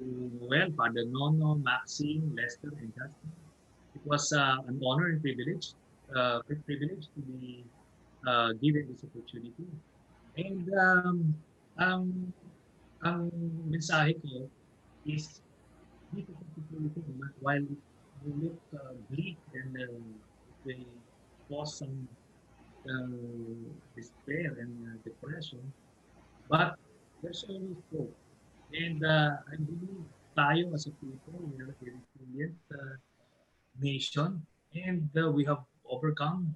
Well, Father Nono, Maxine, Lester, and Justin, it was an honor and privilege to be given this opportunity. And ang mensahe ko is dito sa situation, while we look bleak and they cause some despair and depression, but there's always hope. And I believe tayo as a people, we are a resilient nation, and we have overcome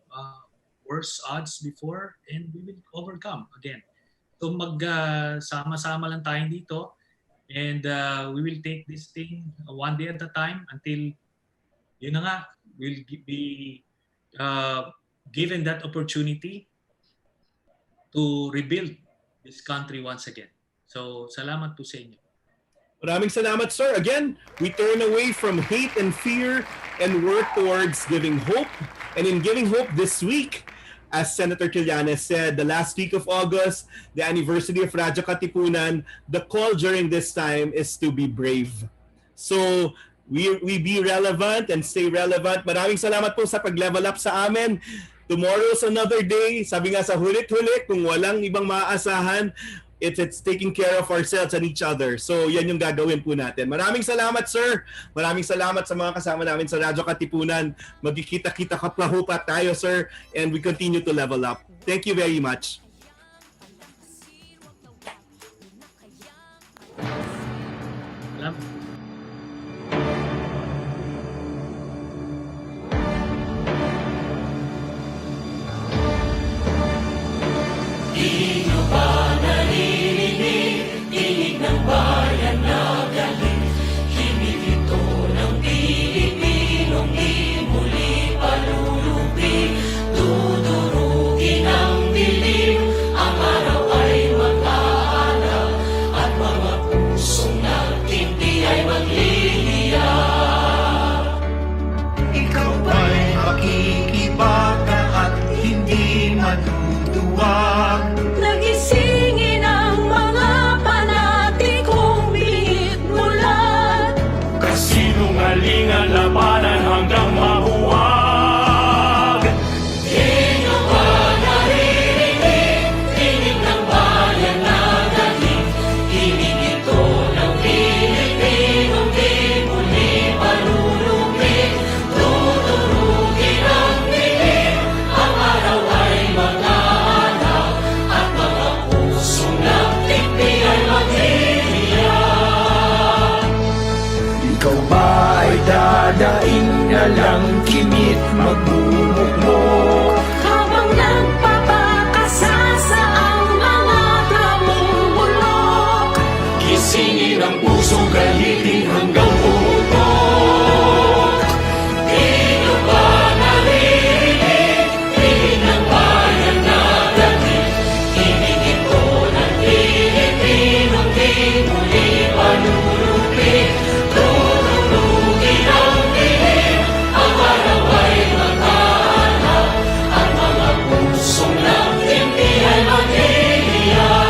worse odds before, and we will overcome again. So sama-sama lang tayo dito, and we will take this thing one day at a time until yun na nga, will be given that opportunity to rebuild this country once again. So, salamat po sa inyo. Maraming salamat, sir. Again, we turn away from hate and fear and work towards giving hope. And in giving hope this week, as Senator Trillanes said, the last week of August, the anniversary of Radyo Katipunan, the call during this time is to be brave. So, we be relevant and stay relevant. Maraming salamat po sa pag-level up sa amin. Tomorrow's another day. Sabi nga sa hulit-hulit, kung walang ibang maaasahan, it's taking care of ourselves and each other. So yan yung gagawin po natin. Maraming salamat, sir. Maraming salamat sa mga kasama namin sa Radyo Katipunan. Magkikita-kita ka pa tayo, sir. And we continue to level up. Thank you very much. Salamat. Ikaw ba'y makikibaka at hindi matutuwag? Nagisingin ang mga panatikong bihit mulat. Kasinungalingan labanan hanggang mabuwag. Di nyo ba naririnig? Tinig ng bayan na galing. Tinig ito ng Pilipinong di muli palulubi. Tuturugin ang dilim. Ang araw ay mag-aanaw. At mga pusong nagtipi ay mag-iiyak. Ikaw ba ay dadaing na lang kimit magmumukmok? Habang nagpapakasasa ang mga namumulok. Gisingin ang puso, galitin hanggang pumutok. Di nyo ba naririnig? Tinig ng bayan na dating. Tinig ito ng Pilipinong di muli palulubi. Tuturugin ang dilim. Ang araw ay mag-aanaw. At mga pusong nagtimpi ay mag-iiyak.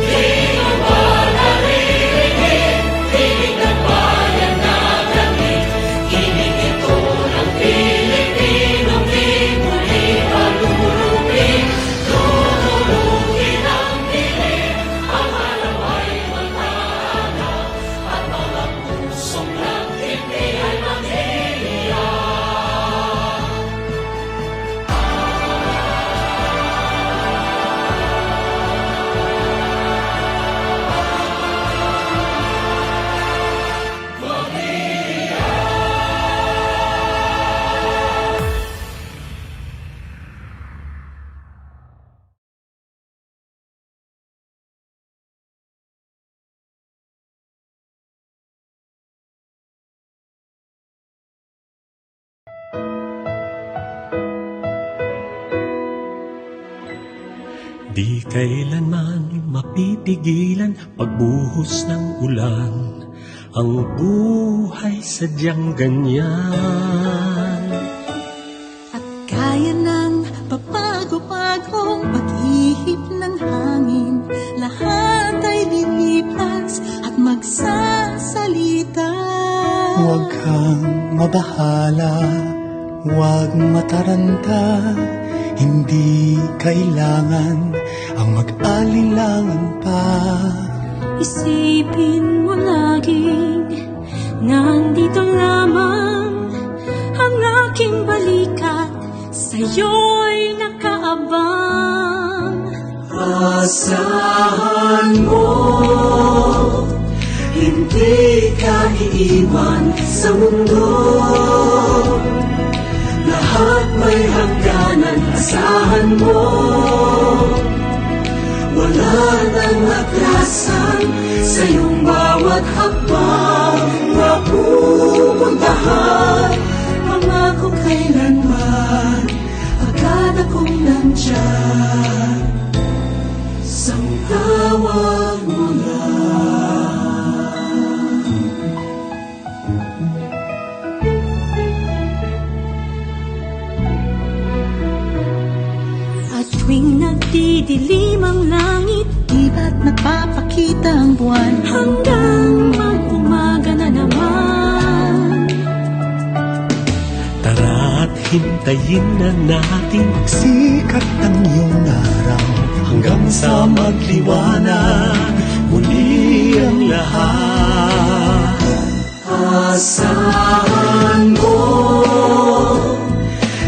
Di nyo ba naririnig? Tinig ng bayan na galing. Tinig ito ng Pilipinong di muli palulubi. Tuturugin ang dilim. Ang araw ay mag-aanaw. At mga pusong nagtimpi ay mag-iiyak. Di kailanman mapipigilan pagbuhos ng ulan. Ang buhay sadyang ganyan. At kaya ng papago-pagong pag-ihip ng hangin. Lahat ay lilipas at magsasalita. Huwag kang mabahala, huwag mataranta. Hindi kailangan ang mag-alilangan pa. Isipin mo laging nandito lamang ang aking balikat, sa'yo'y nakaabang. Asahan mo, hindi ka iiwan sa mundo. Lahat may hangganan, asahan mo. Wala nang atrasan sa iyong bawat hakbang na pupuntahan. kailanman, agad akong nandyan. Sa tawag mo At tuwing nagdidilim ang langit, di ba't nagpapakita ang buwan hanggang mag-umaga na naman. Tara't hintayin na natin magsikat ang iyong araw hanggang sa magliwanag muli ang lahat. Asahan mo,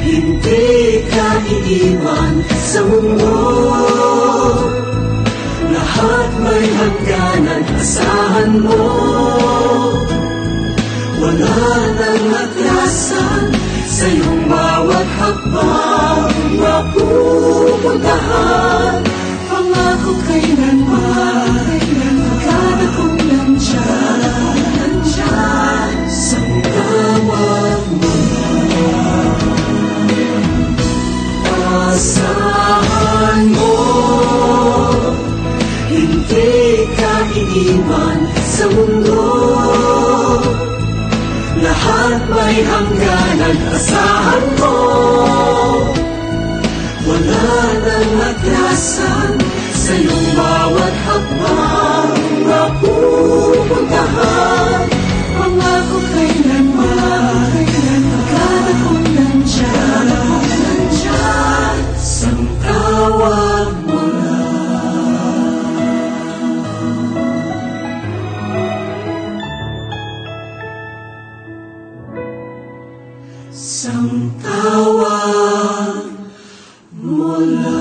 hindi ka iiwan sa mundo. Lahat may hangganan, asahan mo. Wala nang atrasan sa iyong bawat hakbang na pupuntahan. Pangako kailanman, agad akong nandyan, sa tawag mo. Asahan mo, hindi ka iiwan sa mundo. Lahat may hangganan, asahan mo. Wala nang atrasan sa iyong bawat hakbang na pupuntahan. Pangako kailanman, agad akong nandyan, sa tawag mo lang. Tawag mo lang.